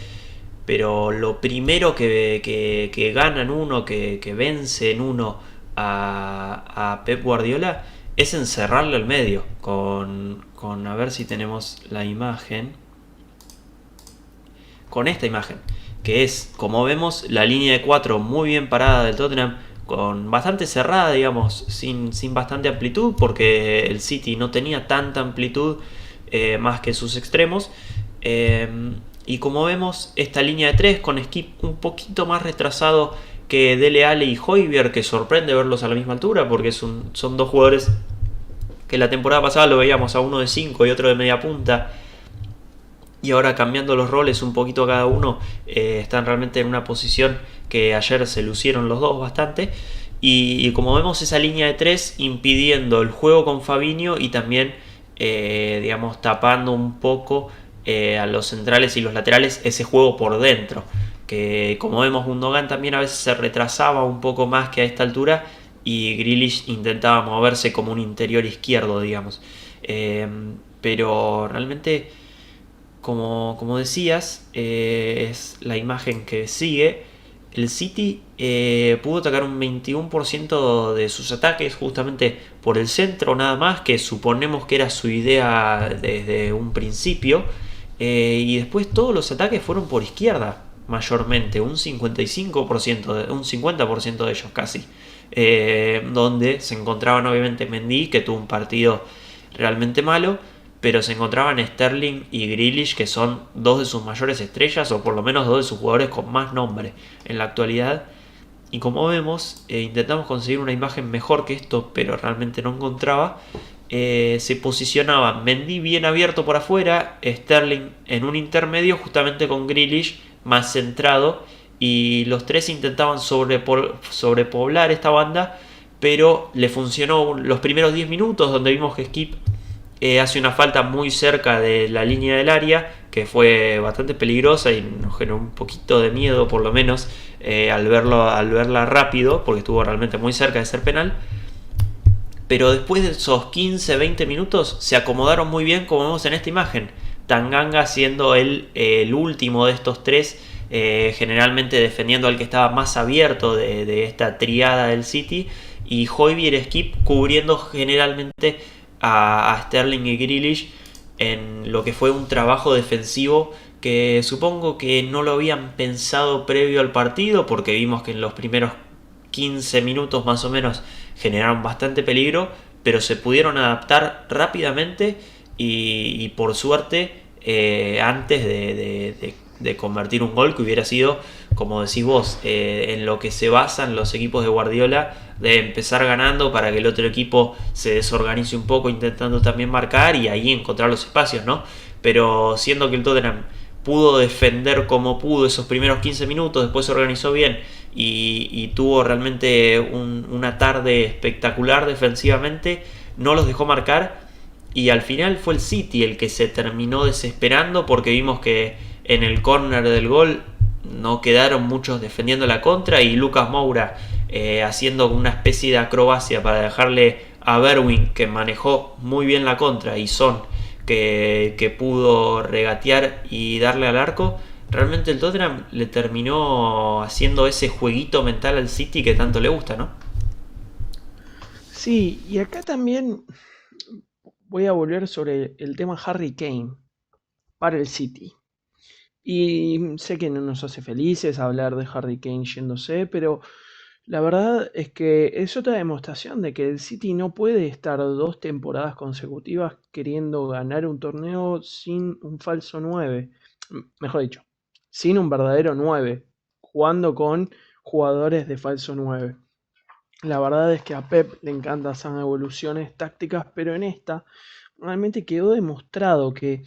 Pero lo primero que ganan uno, que vencen uno a Pep Guardiola, es encerrarlo al medio. A ver si tenemos la imagen. Con esta imagen, que es, como vemos, la línea de 4 muy bien parada del Tottenham, con bastante cerrada, digamos, sin bastante amplitud, porque el City no tenía tanta amplitud más que sus extremos. Y como vemos, esta línea de 3 con Skip un poquito más retrasado que Dele Alli y Højbjerg, que sorprende verlos a la misma altura, porque son dos jugadores que la temporada pasada lo veíamos a uno de 5 y otro de media punta. Y ahora cambiando los roles un poquito cada uno, están realmente en una posición que ayer se lucieron los dos bastante. Y como vemos, esa línea de 3 impidiendo el juego con Fabinho y también, digamos, tapando un poco a los centrales y los laterales ese juego por dentro. Que como vemos, Gundogan también a veces se retrasaba un poco más que a esta altura y Grealish intentaba moverse como un interior izquierdo, digamos. Pero realmente, como decías, es la imagen que sigue. El City pudo atacar un 21% de sus ataques justamente por el centro nada más, que suponemos que era su idea desde un principio. Y después todos los ataques fueron por izquierda mayormente, un 55%, un 50% de ellos casi. Donde se encontraban obviamente Mendy, que tuvo un partido realmente malo, pero se encontraban Sterling y Grealish, que son dos de sus mayores estrellas, o por lo menos dos de sus jugadores con más nombre en la actualidad. Y como vemos, intentamos conseguir una imagen mejor que esto, pero realmente no encontraba. Se posicionaban Mendy bien abierto por afuera, Sterling en un intermedio justamente con Grealish más centrado, y los tres intentaban sobrepoblar esta banda, pero le funcionó los primeros 10 minutos, donde vimos que Skip hace una falta muy cerca de la línea del área, que fue bastante peligrosa y nos generó un poquito de miedo, por lo menos al verla rápido, porque estuvo realmente muy cerca de ser penal. Pero después de esos 15-20 minutos se acomodaron muy bien, como vemos en esta imagen. Tanganga siendo el último de estos tres, generalmente defendiendo al que estaba más abierto de esta triada del City, y Højbjerg Skip cubriendo generalmente a Sterling y Grealish en lo que fue un trabajo defensivo que supongo que no lo habían pensado previo al partido, porque vimos que en los primeros 15 minutos más o menos generaron bastante peligro, pero se pudieron adaptar rápidamente y por suerte antes de convertir un gol, que hubiera sido, como decís vos, en lo que se basan los equipos de Guardiola, de empezar ganando para que el otro equipo se desorganice un poco intentando también marcar y ahí encontrar los espacios, ¿no? Pero siendo que el Tottenham pudo defender como pudo esos primeros 15 minutos, después se organizó bien y tuvo realmente una tarde espectacular defensivamente, no los dejó marcar, y al final fue el City el que se terminó desesperando, porque vimos que en el córner del gol no quedaron muchos defendiendo la contra, y Lucas Moura haciendo una especie de acrobacia para dejarle a Bergwijn, que manejó muy bien la contra, y Son, que pudo regatear y darle al arco. Realmente el Tottenham le terminó haciendo ese jueguito mental al City que tanto le gusta, ¿no? Sí, y acá también voy a volver sobre el tema Harry Kane para el City. Y sé que no nos hace felices hablar de Harry Kane yéndose, pero la verdad es que es otra demostración de que el City no puede estar 2 temporadas consecutivas queriendo ganar un torneo sin un falso 9. Mejor dicho, sin un verdadero 9, jugando con jugadores de falso 9. La verdad es que a Pep le encantan esas evoluciones tácticas, pero en esta realmente quedó demostrado que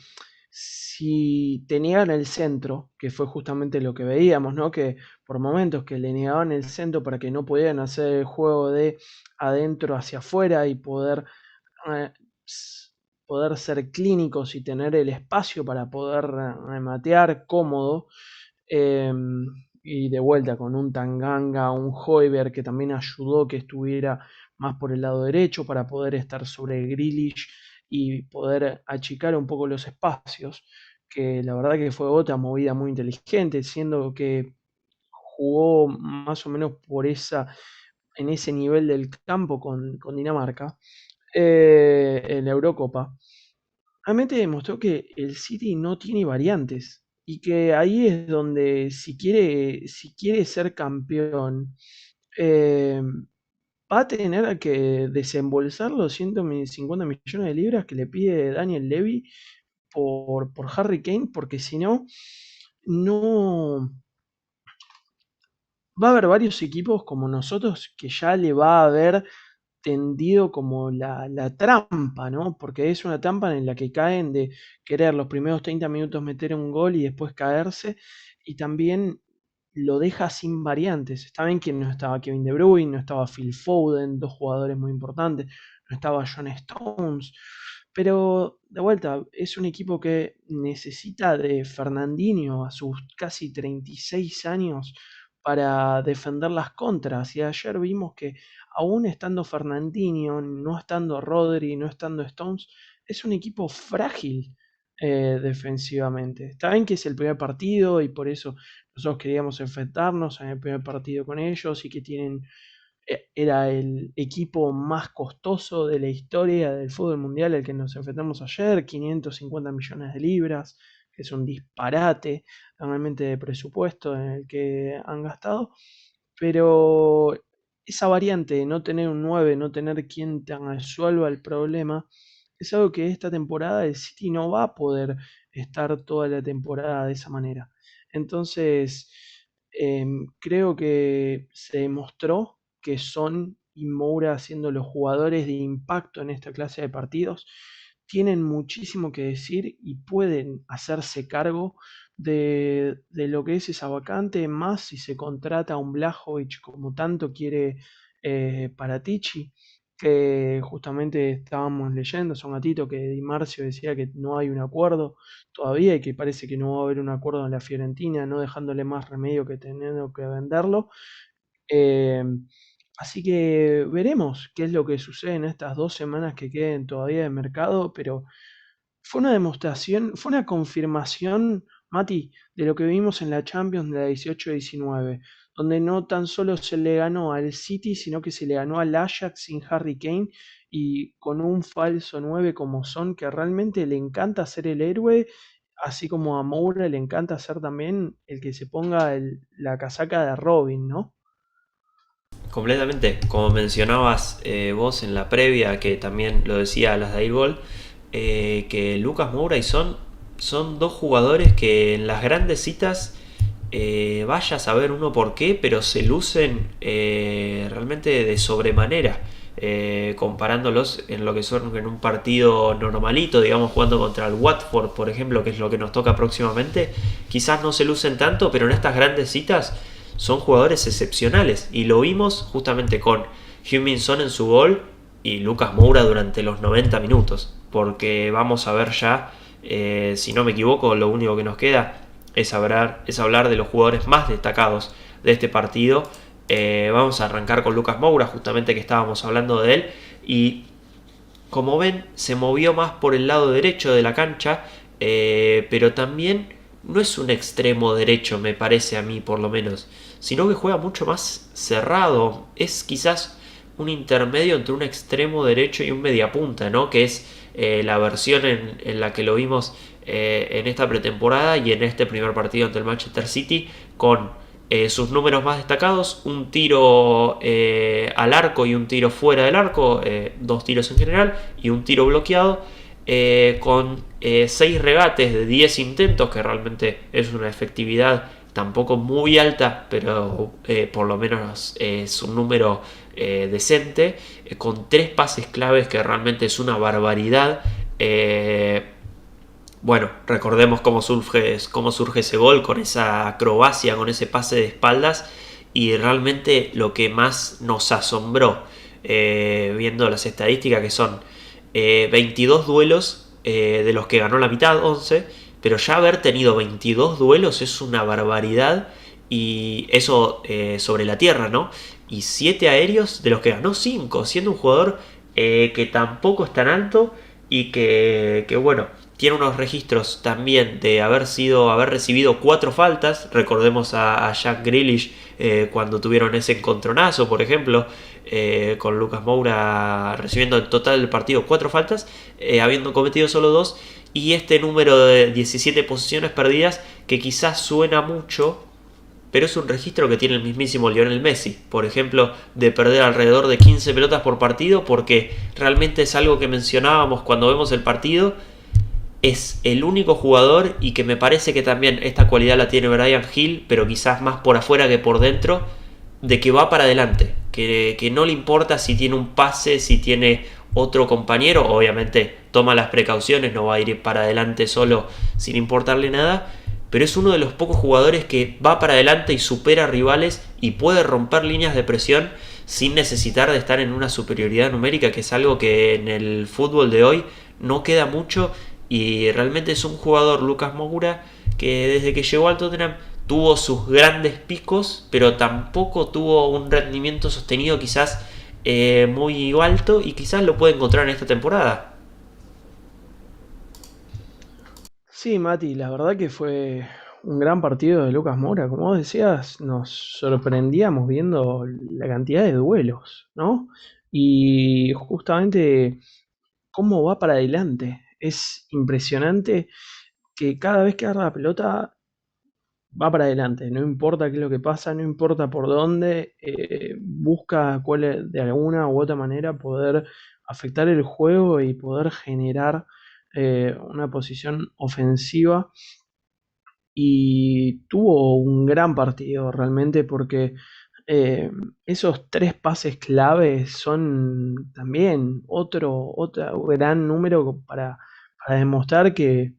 si te niegan el centro, que fue justamente lo que veíamos, ¿no? Que por momentos que le negaban el centro para que no pudieran hacer el juego de adentro hacia afuera y eh, poder ser clínicos y tener el espacio para poder rematear cómodo. eh, y de vuelta con un Tanganga, un Hoiberg que también ayudó que estuviera más por el lado derecho para poder estar sobre Grealish y poder achicar un poco los espacios, que la verdad que fue otra movida muy inteligente, siendo que jugó más o menos en ese nivel del campo con Dinamarca en la Eurocopa. Realmente demostró que el City no tiene variantes y que ahí es donde si quiere ser campeón, eh, va a tener que desembolsar los 150 millones de libras que le pide Daniel Levy por Harry Kane, porque si no, no va a haber varios equipos como nosotros que ya le va a haber tendido como la trampa, ¿no? Porque es una trampa en la que caen de querer los primeros 30 minutos meter un gol y después caerse, y también lo deja sin variantes. Está bien que no estaba Kevin De Bruyne, no estaba Phil Foden, dos jugadores muy importantes, no estaba John Stones, pero de vuelta, es un equipo que necesita de Fernandinho a sus casi 36 años para defender las contras. Y ayer vimos que aún estando Fernandinho, no estando Rodri, no estando Stones, es un equipo frágil defensivamente. Está bien que es el primer partido y por eso nosotros queríamos enfrentarnos en el primer partido con ellos y que era el equipo más costoso de la historia del fútbol mundial el que nos enfrentamos ayer, 550 millones de libras, que es un disparate realmente de presupuesto en el que han gastado, pero esa variante de no tener un 9, no tener quien te resuelva el problema, es algo que esta temporada el City no va a poder estar toda la temporada de esa manera. Entonces, creo que se demostró que Son y Moura, siendo los jugadores de impacto en esta clase de partidos, tienen muchísimo que decir y pueden hacerse cargo de lo que es esa vacante, más si se contrata a un Blajovic como tanto quiere Paratici, que justamente estábamos leyendo hace un ratito que Di Marcio decía que no hay un acuerdo todavía y que parece que no va a haber un acuerdo en la Fiorentina, no dejándole más remedio que teniendo que venderlo. Eh, Así que veremos qué es lo que sucede en estas 2 semanas que queden todavía de mercado, pero fue una demostración, fue una confirmación, Mati, de lo que vimos en la Champions de la 18-19, donde no tan solo se le ganó al City, sino que se le ganó al Ajax sin Harry Kane y con un falso 9 como Son, que realmente le encanta ser el héroe, así como a Moura le encanta ser también el que se ponga la casaca de Robin, ¿no? Completamente, como mencionabas vos en la previa, que también lo decía las de Gol, que Lucas Moura y son dos jugadores que en las grandes citas, vaya a saber uno por qué, pero se lucen realmente de sobremanera, comparándolos en lo que son en un partido normalito, digamos jugando contra el Watford, por ejemplo, que es lo que nos toca próximamente, quizás no se lucen tanto, pero en estas grandes citas son jugadores excepcionales y lo vimos justamente con Heung-min Son en su gol y Lucas Moura durante los 90 minutos, porque vamos a ver ya, si no me equivoco, lo único que nos queda es hablar de los jugadores más destacados de este partido. Vamos a arrancar con Lucas Moura, justamente que estábamos hablando de él, y como ven, se movió más por el lado derecho de la cancha, pero también no es un extremo derecho, me parece a mí por lo menos, sino que juega mucho más cerrado. Es quizás un intermedio entre un extremo derecho y un mediapunta, ¿no? Que es la versión en la que lo vimos en esta pretemporada y en este primer partido ante el Manchester City, con sus números más destacados: un tiro al arco y un tiro fuera del arco, dos tiros en general y un tiro bloqueado, con 6 regates de 10 intentos, que realmente es una efectividad tampoco muy alta, pero por lo menos es un número decente, con 3 pases claves, que realmente es una barbaridad. Bueno, recordemos cómo surge ese gol, con esa acrobacia, con ese pase de espaldas, y realmente lo que más nos asombró, viendo las estadísticas, que son 22 duelos, de los que ganó la mitad, 11, pero ya haber tenido 22 duelos es una barbaridad, y eso sobre la tierra, ¿no? Y 7 aéreos, de los que ganó 5, siendo un jugador que tampoco es tan alto, y que bueno, tiene unos registros también de haber recibido 4 faltas. Recordemos a Jack Grealish, cuando tuvieron ese encontronazo, por ejemplo, con Lucas Moura recibiendo en total del partido 4 faltas, habiendo cometido solo 2. Y este número de 17 posiciones perdidas, que quizás suena mucho, pero es un registro que tiene el mismísimo Lionel Messi, por ejemplo, de perder alrededor de 15 pelotas por partido, porque realmente es algo que mencionábamos cuando vemos el partido. Es el único jugador, y que me parece que también esta cualidad la tiene Bryan Gil, pero quizás más por afuera que por dentro, de que va para adelante, que no le importa si tiene un pase, si tiene otro compañero. Obviamente toma las precauciones, no va a ir para adelante solo sin importarle nada, pero es uno de los pocos jugadores que va para adelante y supera rivales y puede romper líneas de presión sin necesitar de estar en una superioridad numérica, que es algo que en el fútbol de hoy no queda mucho. Y realmente es un jugador, Lucas Moura, que desde que llegó al Tottenham tuvo sus grandes picos, pero tampoco tuvo un rendimiento sostenido quizás muy alto, y quizás lo puede encontrar en esta temporada. Sí, Mati, la verdad que fue un gran partido de Lucas Moura. Como vos decías, nos sorprendíamos viendo la cantidad de duelos, ¿no? Y justamente cómo va para adelante. Es impresionante que cada vez que agarra la pelota va para adelante. No importa qué es lo que pasa, no importa por dónde, busca de alguna u otra manera poder afectar el juego y poder generar una posición ofensiva. Y tuvo un gran partido realmente, porque esos 3 pases claves son también otro gran número para demostrar que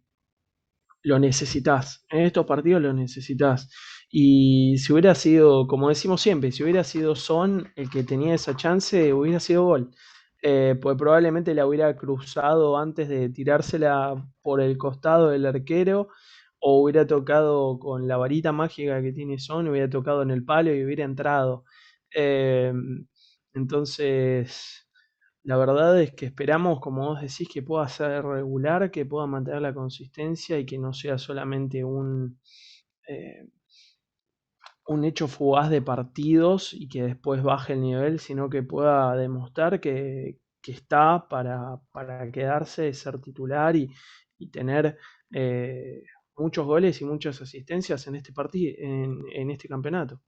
lo necesitas. En estos partidos lo necesitas. Y si hubiera sido, como decimos siempre, si hubiera sido Son el que tenía esa chance, hubiera sido gol. Pues probablemente la hubiera cruzado antes de tirársela por el costado del arquero, o hubiera tocado con la varita mágica que tiene Son, hubiera tocado en el palo y hubiera entrado. Eh, entonces, la verdad es que esperamos, como vos decís, que pueda ser regular, que pueda mantener la consistencia y que no sea solamente eh, un hecho fugaz de partidos y que después baje el nivel, sino que pueda demostrar que está para quedarse, ser titular y tener muchos goles y muchas asistencias en este partido, en este campeonato.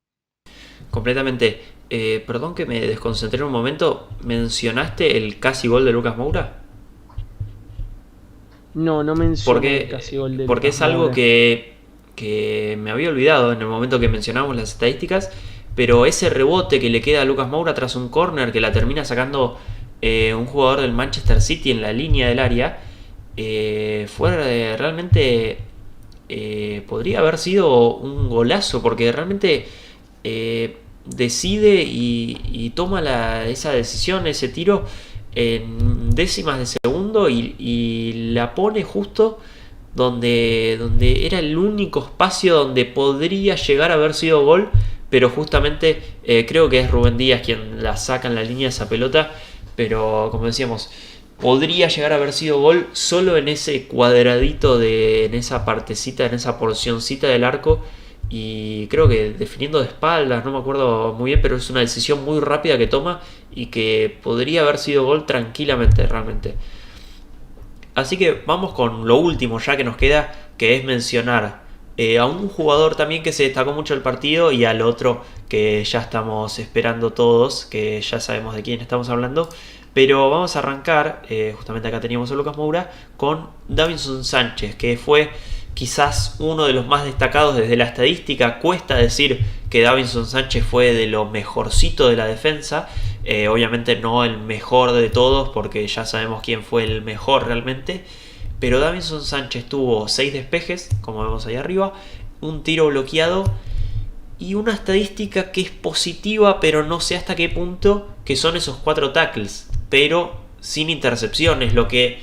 Completamente. Perdón que me desconcentré un momento. ¿Mencionaste el casi gol de Lucas Moura? No, no mencioné el casi Porque, gol de porque Lucas es algo Moura. que me había olvidado en el momento que mencionamos las estadísticas, pero ese rebote que le queda a Lucas Moura tras un córner, que la termina sacando un jugador del Manchester City en la línea del área, fue realmente... podría haber sido un golazo, porque realmente decide y toma esa decisión, ese tiro en décimas de segundo, y la pone justo donde era el único espacio donde podría llegar a haber sido gol, pero justamente creo que es Rubén Díaz quien la saca en la línea esa pelota. Pero como decíamos, podría llegar a haber sido gol solo en ese cuadradito, en esa partecita, en esa porcioncita del arco. Y creo que definiendo de espaldas, no me acuerdo muy bien, pero es una decisión muy rápida que toma y que podría haber sido gol tranquilamente, realmente. Así que vamos con lo último ya que nos queda, que es mencionar a un jugador también que se destacó mucho el partido y al otro que ya estamos esperando todos, que ya sabemos de quién estamos hablando. Pero vamos a arrancar, justamente acá teníamos a Lucas Moura, con Davinson Sánchez, que fue quizás uno de los más destacados desde la estadística. Cuesta decir que Davinson Sánchez fue de lo mejorcito de la defensa. Obviamente no el mejor de todos, porque ya sabemos quién fue el mejor realmente. Pero Davinson Sánchez tuvo 6 despejes, como vemos ahí arriba, un tiro bloqueado y una estadística que es positiva, pero no sé hasta qué punto, que son esos 4 tackles, pero sin intercepciones, lo que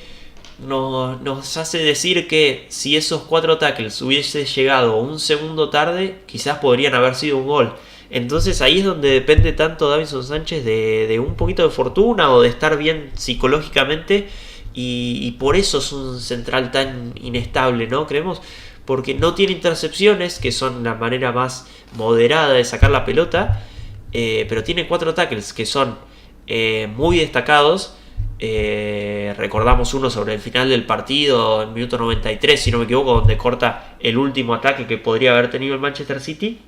nos hace decir que si esos 4 tackles hubiese llegado un segundo tarde, quizás podrían haber sido un gol. Entonces ahí es donde depende tanto Davinson Sánchez de un poquito de fortuna o de estar bien psicológicamente, y por eso es un central tan inestable, ¿no? Creemos, porque no tiene intercepciones, que son la manera más moderada de sacar la pelota, pero tiene 4 tackles que son muy destacados. Recordamos uno sobre el final del partido, en minuto 93, si no me equivoco, donde corta el último ataque que podría haber tenido el Manchester City.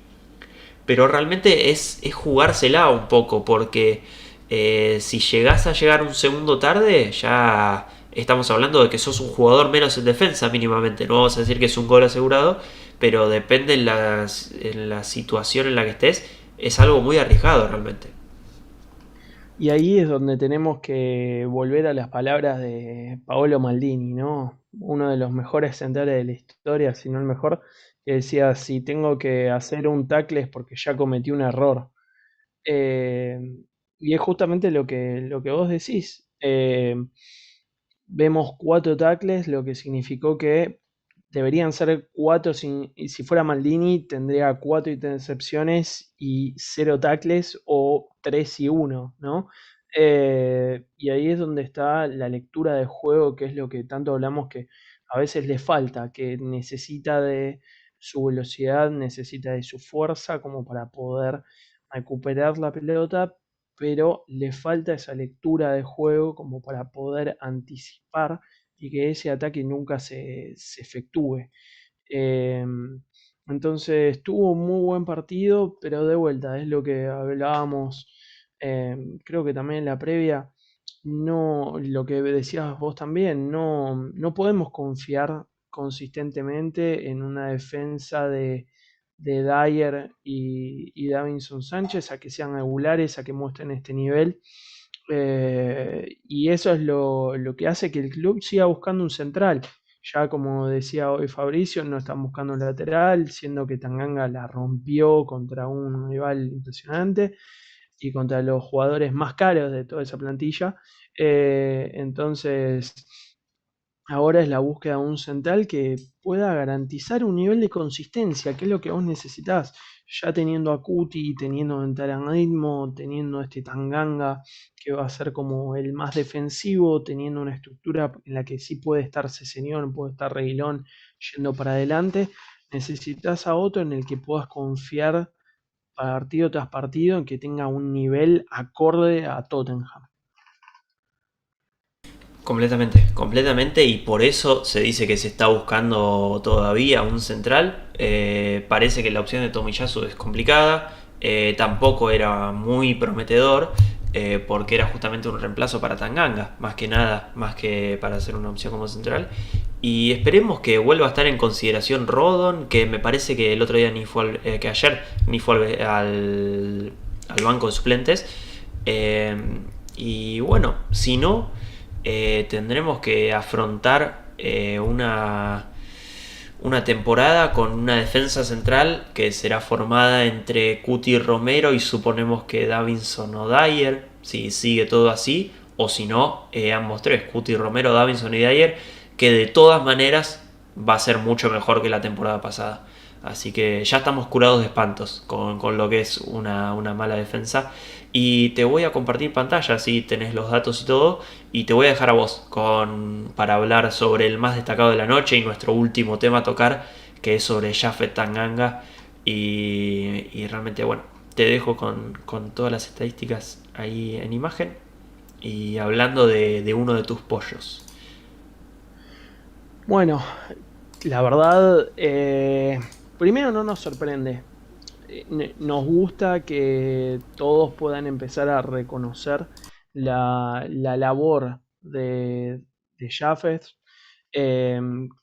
Pero realmente es jugársela un poco, porque si llegás a llegar un segundo tarde, ya estamos hablando de que sos un jugador menos en defensa mínimamente. No vamos a decir que es un gol asegurado, pero depende en la situación en la que estés, es algo muy arriesgado realmente. Y ahí es donde tenemos que volver a las palabras de Paolo Maldini, ¿no? Uno de los mejores centrales de la historia, si no el mejor, que decía, si tengo que hacer un tackle es porque ya cometí un error. Eh, y es justamente lo que vos decís. Vemos 4 tackles, lo que significó que deberían ser 4, y si fuera Maldini tendría 4 intercepciones y 0 tackles o 3 y 1, ¿no? Y ahí es donde está la lectura de juego, que es lo que tanto hablamos que a veces le falta, que necesita de su velocidad, necesita de su fuerza como para poder recuperar la pelota, pero le falta esa lectura de juego como para poder anticipar y que ese ataque nunca se efectúe. Eh, entonces tuvo un muy buen partido, pero de vuelta, es lo que hablábamos, creo que también en la previa, no, lo que decías vos también, no podemos confiar consistentemente en una defensa de Dyer y Davinson Sánchez a que sean regulares, a que muestren este nivel. Y eso es lo que hace que el club siga buscando un central. Ya como decía hoy Fabricio, no están buscando un lateral, siendo que Tanganga la rompió contra un rival impresionante y contra los jugadores más caros de toda esa plantilla. Entonces, ahora es la búsqueda de un central que pueda garantizar un nivel de consistencia, que es lo que vos necesitas. Ya teniendo a Cuti, teniendo a Ritmo, teniendo a este Tanganga, que va a ser como el más defensivo, teniendo una estructura en la que sí puede estar Señor, puede estar Reguilón yendo para adelante, necesitas a otro en el que puedas confiar partido tras partido, en que tenga un nivel acorde a Tottenham. Completamente, completamente, y por eso se dice que se está buscando todavía un central. Parece que la opción de Tomiyasu es complicada, tampoco era muy prometedor, porque era justamente un reemplazo para Tanganga, más que nada, más que para hacer una opción como central. Y esperemos que vuelva a estar en consideración Rodon, que me parece que el otro día que ayer ni fue al banco de suplentes. Y bueno, si no, tendremos que afrontar una temporada con una defensa central que será formada entre Cuti Romero y suponemos que Davinson o Dyer, si sigue todo así, o si no, ambos tres, Cuti Romero, Davinson y Dyer, que de todas maneras va a ser mucho mejor que la temporada pasada. Así que ya estamos curados de espantos con lo que es una mala defensa. Y te voy a compartir pantalla, así tenés los datos y todo. Y te voy a dejar a vos para hablar sobre el más destacado de la noche y nuestro último tema a tocar, que es sobre Japhet Tanganga. Y realmente, bueno, te dejo con todas las estadísticas ahí en imagen. Y hablando de uno de tus pollos. Bueno, la verdad, primero no nos sorprende. Nos gusta que todos puedan empezar a reconocer la labor de Japheth, eh,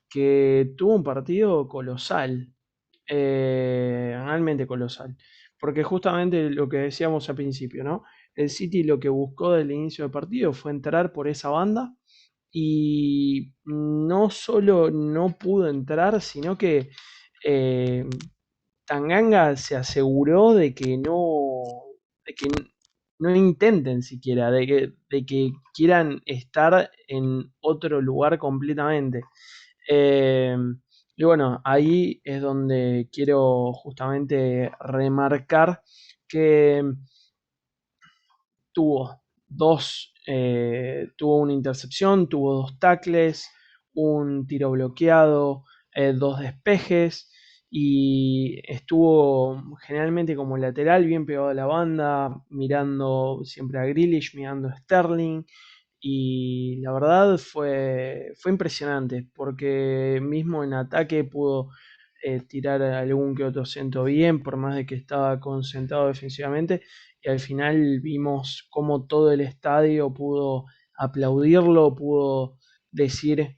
que tuvo un partido colosal, realmente colosal. Porque justamente lo que decíamos al principio, ¿no? El City lo que buscó del inicio del partido fue entrar por esa banda y no solo no pudo entrar, sino que eh, Tanganga se aseguró de que no intenten siquiera, de que quieran estar en otro lugar completamente. Eh, y bueno, ahí es donde quiero justamente remarcar que tuvo tuvo una intercepción, tuvo dos tackles, un tiro bloqueado, dos despejes y estuvo generalmente como lateral, bien pegado a la banda, mirando siempre a Grealish, mirando a Sterling. Y la verdad fue impresionante porque mismo en ataque pudo tirar algún que otro centro bien, por más de que estaba concentrado defensivamente. Y al final vimos cómo todo el estadio pudo aplaudirlo, pudo decir,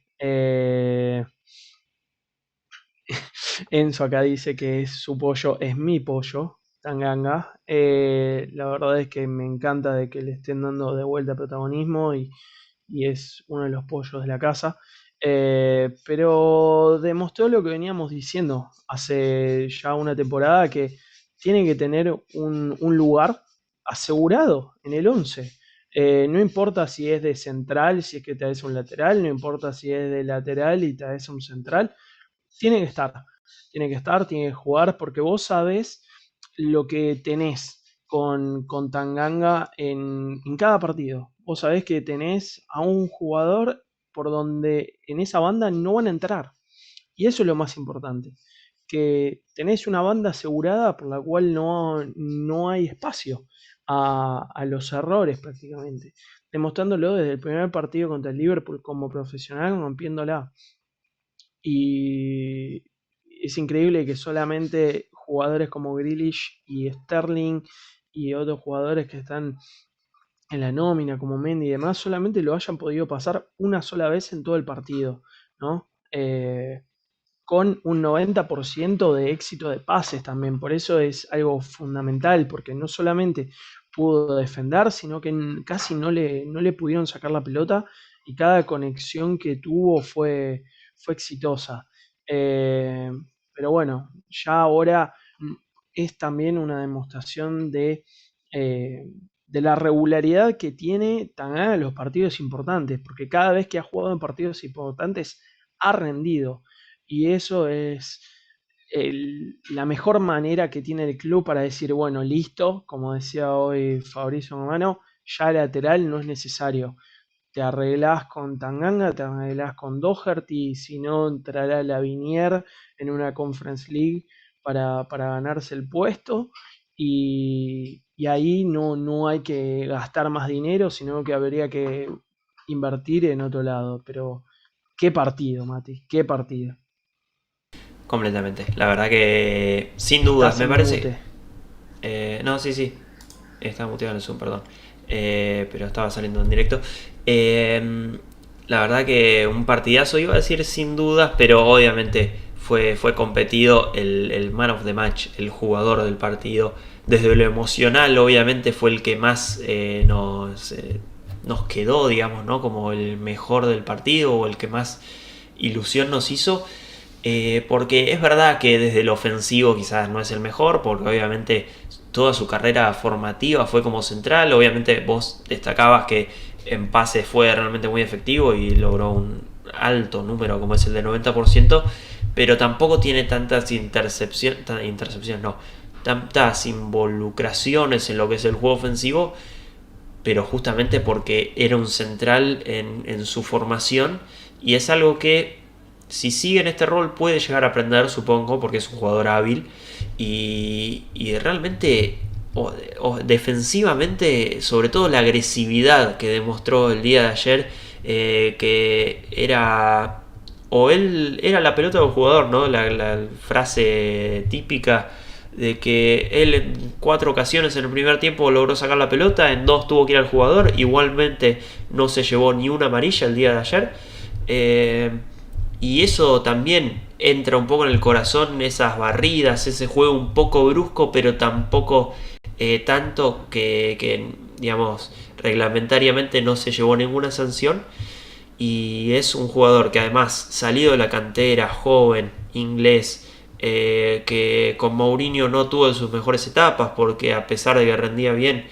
Enzo acá dice que es su pollo, es mi pollo, Tanganga. La verdad es que me encanta de que le estén dando de vuelta protagonismo y es uno de los pollos de la casa. Pero demostró lo que veníamos diciendo hace ya una temporada, que tiene que tener un lugar asegurado en el 11. No importa si es de central, si es que traes un lateral, no importa si es de lateral y traes un central, tiene que estar, tiene que estar, tiene que jugar, porque vos sabés lo que tenés con Tanganga en cada partido. Vos sabés que tenés a un jugador por donde en esa banda no van a entrar. Y eso es lo más importante, que tenés una banda asegurada por la cual no hay espacio a los errores prácticamente. Demostrándolo desde el primer partido contra el Liverpool como profesional, rompiéndola. Y es increíble que solamente jugadores como Grealish y Sterling y otros jugadores que están en la nómina como Mendy y demás solamente lo hayan podido pasar una sola vez en todo el partido, ¿no? Con un 90% de éxito de pases también. Por eso es algo fundamental, porque no solamente pudo defender, sino que casi no le pudieron sacar la pelota y cada conexión que tuvo fue exitosa. Eh, pero bueno, ya ahora es también una demostración de la regularidad que tiene Tangana en los partidos importantes, porque cada vez que ha jugado en partidos importantes ha rendido. Y eso es la mejor manera que tiene el club para decir, bueno, listo, como decía hoy Fabrizio Romano, ya lateral no es necesario. Te arreglás con Tanganga, te arreglás con Doherty, si no entrará Lavinier en una Conference League para ganarse el puesto. Y ahí no hay que gastar más dinero, sino que habría que invertir en otro lado. Pero qué partido, Mati, qué partido. Completamente. La verdad que sin dudas, Estás me en parece. mute. No, sí, sí. Estaba muteado en el Zoom, perdón. Pero estaba saliendo en directo. Eh, la verdad que un partidazo, iba a decir sin dudas, pero obviamente fue competido el man of the match, el jugador del partido. Desde lo emocional, obviamente fue el que más nos quedó, digamos, ¿no? Como el mejor del partido o el que más ilusión nos hizo. Porque es verdad que desde el ofensivo quizás no es el mejor, porque obviamente toda su carrera formativa fue como central. Obviamente vos destacabas que en pases fue realmente muy efectivo y logró un alto número como es el de 90%, pero tampoco tiene intercepciones, no, tantas involucraciones en lo que es el juego ofensivo, pero justamente porque era un central en su formación, y es algo que si sigue en este rol puede llegar a aprender, supongo, porque es un jugador hábil y realmente defensivamente, sobre todo la agresividad que demostró el día de ayer, que era o él era la pelota del jugador, ¿no? La frase típica de que él en 4 ocasiones en el primer tiempo logró sacar la pelota, en 2 tuvo que ir al jugador, igualmente no se llevó ni una amarilla el día de ayer. Y eso también entra un poco en el corazón, esas barridas, ese juego un poco brusco, pero tampoco tanto que, digamos, reglamentariamente no se llevó ninguna sanción. Y es un jugador que además salido de la cantera, joven, inglés, que con Mourinho no tuvo sus mejores etapas porque a pesar de que rendía bien,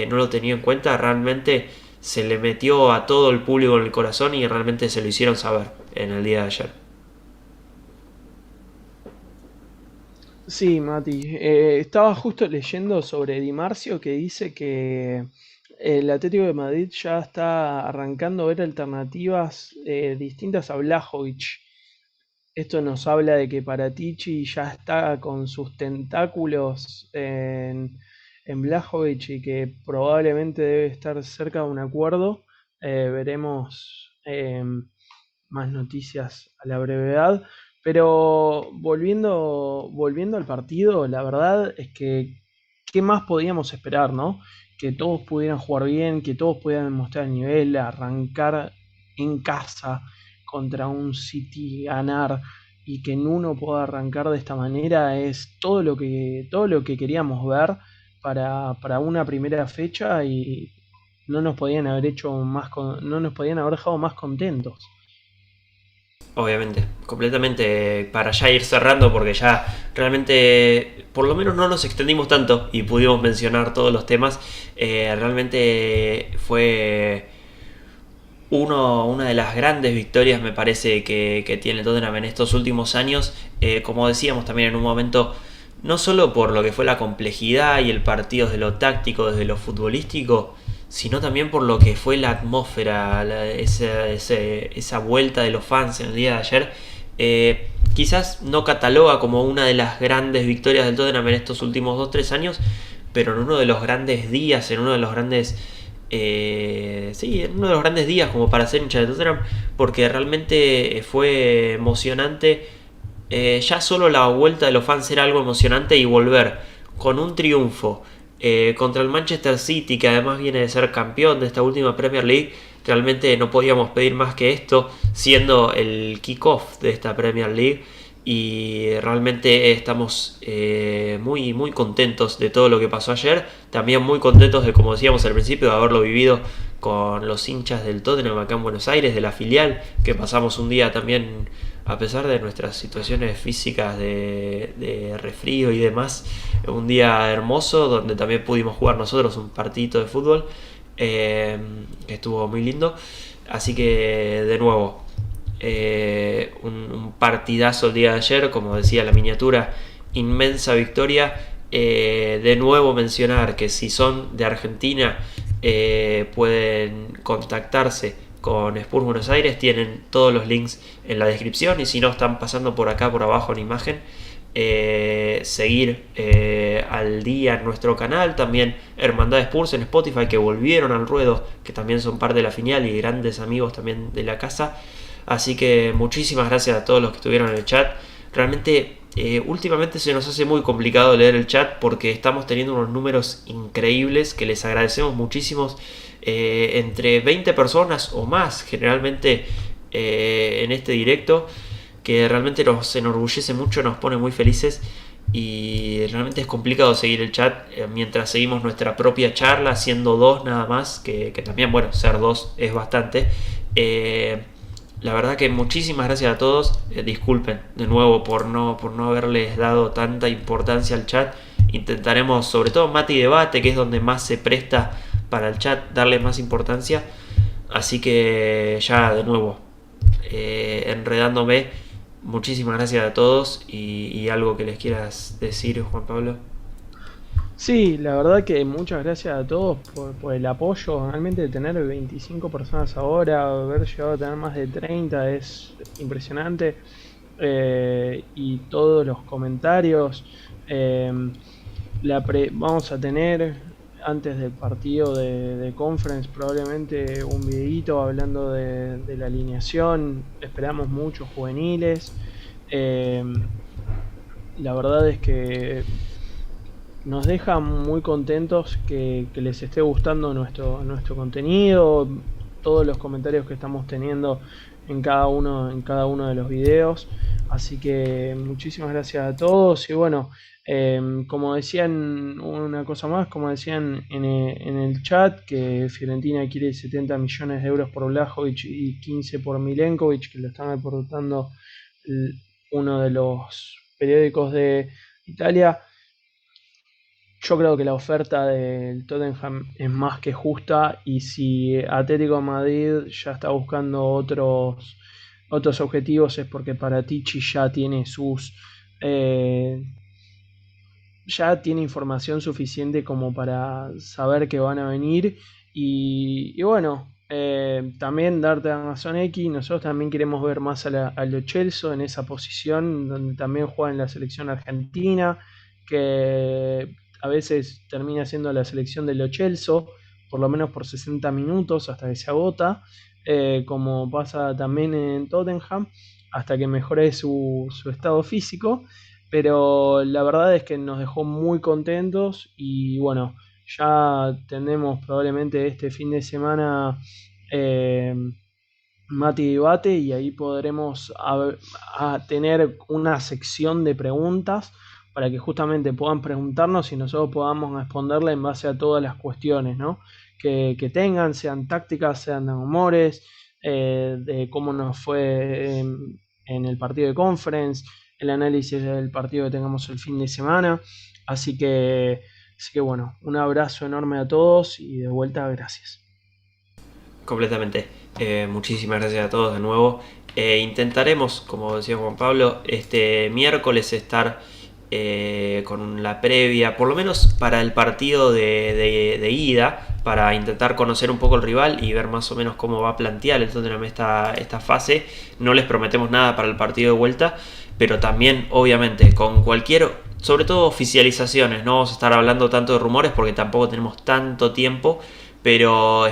no lo tenía en cuenta. Realmente se le metió a todo el público en el corazón y realmente se lo hicieron saber en el día de ayer. Sí, Mati. Estaba justo leyendo sobre Di Marcio que dice que el Atlético de Madrid ya está arrancando a ver alternativas distintas a Blajovic. Esto nos habla de que Paratici ya está con sus tentáculos en Blajovic y que probablemente debe estar cerca de un acuerdo. Veremos más noticias a la brevedad. Pero volviendo al partido, la verdad es que ¿qué más podíamos esperar, no? Que todos pudieran jugar bien, que todos pudieran mostrar el nivel, arrancar en casa contra un City, ganar y que Nuno pueda arrancar de esta manera es todo lo que queríamos ver para una primera fecha y no nos podían haber hecho no nos podían haber dejado más contentos. Obviamente, completamente, para ya ir cerrando, porque ya realmente por lo menos no nos extendimos tanto y pudimos mencionar todos los temas. Realmente fue una de las grandes victorias, me parece, que tiene Tottenham en estos últimos años. Como decíamos también en un momento, no solo por lo que fue la complejidad y el partido desde lo táctico, desde lo futbolístico, sino también por lo que fue la atmósfera, esa vuelta de los fans en el día de ayer. Quizás no cataloga como una de las grandes victorias del Tottenham en estos últimos 2-3 años, pero en uno de los grandes días, en uno de los grandes en uno de los grandes días como para ser hincha de Tottenham, porque realmente fue emocionante. Ya solo la vuelta de los fans era algo emocionante y volver con un triunfo contra el Manchester City, que además viene de ser campeón de esta última Premier League. Realmente no podíamos pedir más que esto, siendo el kickoff de esta Premier League. Y realmente estamos muy, muy contentos de todo lo que pasó ayer. También muy contentos de, como decíamos al principio, de haberlo vivido con los hinchas del Tottenham acá en Buenos Aires, de la filial, que pasamos un día también, a pesar de nuestras situaciones físicas de resfrío y demás, un día hermoso donde también pudimos jugar nosotros un partidito de fútbol, que estuvo muy lindo. Así que de nuevo, un partidazo el día de ayer, como decía la miniatura, inmensa victoria. De nuevo mencionar que si son de Argentina, pueden contactarse con Spurs Buenos Aires, tienen todos los links en la descripción, y si no están pasando por acá por abajo en imagen, seguir al día en nuestro canal, también Hermandad Spurs en Spotify, que volvieron al ruedo, que también son parte de la filial y grandes amigos también de la casa. Así que muchísimas gracias a todos los que estuvieron en el chat. Realmente últimamente se nos hace muy complicado leer el chat porque estamos teniendo unos números increíbles que les agradecemos muchísimos. Entre 20 personas o más generalmente en este directo, que realmente nos enorgullece mucho, nos pone muy felices. Y realmente es complicado seguir el chat mientras seguimos nuestra propia charla, siendo dos nada más, que también, bueno, ser dos es bastante. La verdad que muchísimas gracias a todos. Disculpen de nuevo por no haberles dado tanta importancia al chat. Intentaremos, sobre todo Mati Debate, que es donde más se presta para el chat, darle más importancia. Así que ya de nuevo, enredándome, Muchísimas gracias a todos y algo que les quieras decir, Juan Pablo. Sí, la verdad que muchas gracias a todos por el apoyo. Realmente tener 25 personas ahora, haber llegado a tener más de 30 es impresionante. Y todos los comentarios. eh, Vamos a tener antes del partido de Conference probablemente un videito hablando de la alineación. Esperamos muchos juveniles. Eh, la verdad es que nos deja muy contentos que les esté gustando nuestro contenido, todos los comentarios que estamos teniendo en cada uno de los videos. Así que muchísimas gracias a todos. Y bueno, como decían, una cosa más, como decían en el chat, que Fiorentina quiere 70 millones de euros por Blajovic y 15 por Milenkovic, que lo están reportando uno de los periódicos de Italia. Yo creo que la oferta del Tottenham es más que justa, y si Atlético de Madrid ya está buscando otros objetivos es porque Paratici ya tiene eh, ya tiene información suficiente como para saber que van a venir. Y bueno, también darte a Amazon X, nosotros también queremos ver más a Lo Celso en esa posición, donde también juega en la selección argentina, que a veces termina siendo la selección de Lo Celso, por lo menos por 60 minutos hasta que se agota, como pasa también en Tottenham, hasta que mejore su estado físico. Pero la verdad es que nos dejó muy contentos. Y bueno, ya tendremos probablemente este fin de semana eh, Mati Debate, y ahí podremos a tener una sección de preguntas para que justamente puedan preguntarnos y nosotros podamos responderle en base a todas las cuestiones, ¿no? Que tengan, sean tácticas, sean de humores, de cómo nos fue en el partido de Conference, el análisis del partido que tengamos el fin de semana. Así que bueno, un abrazo enorme a todos y de vuelta, gracias. Completamente. Muchísimas gracias a todos de nuevo. Intentaremos, como decía Juan Pablo, este miércoles estar con la previa, por lo menos para el partido de ida, para intentar conocer un poco el rival y ver más o menos cómo va a plantear el Tottenham esta fase. No les prometemos nada para el partido de vuelta, pero también, obviamente, con cualquier, sobre todo oficializaciones, no vamos a estar hablando tanto de rumores porque tampoco tenemos tanto tiempo, pero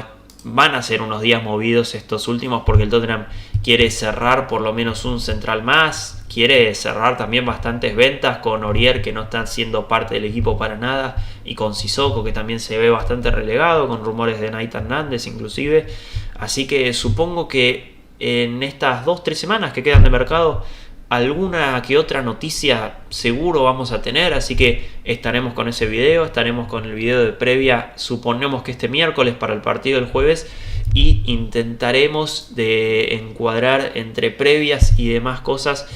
van a ser unos días movidos estos últimos porque el Tottenham quiere cerrar por lo menos un central más, quiere cerrar también bastantes ventas con Aurier, que no está siendo parte del equipo para nada, y con Sissoko, que también se ve bastante relegado, con rumores de Nathan Nández inclusive. Así que supongo que en estas 2-3 semanas que quedan de mercado alguna que otra noticia seguro vamos a tener, así que estaremos con ese video, estaremos con el video de previa, suponemos que este miércoles para el partido del jueves, y intentaremos de encuadrar entre previas y demás cosas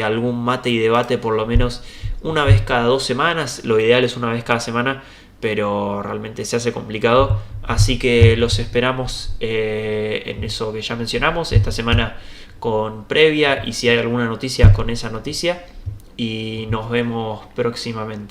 algún mate y debate por lo menos una vez cada 2 semanas. Lo ideal es una vez cada semana, pero realmente se hace complicado, así que los esperamos en eso que ya mencionamos esta semana con previa, y si hay alguna noticia con esa noticia, y nos vemos próximamente.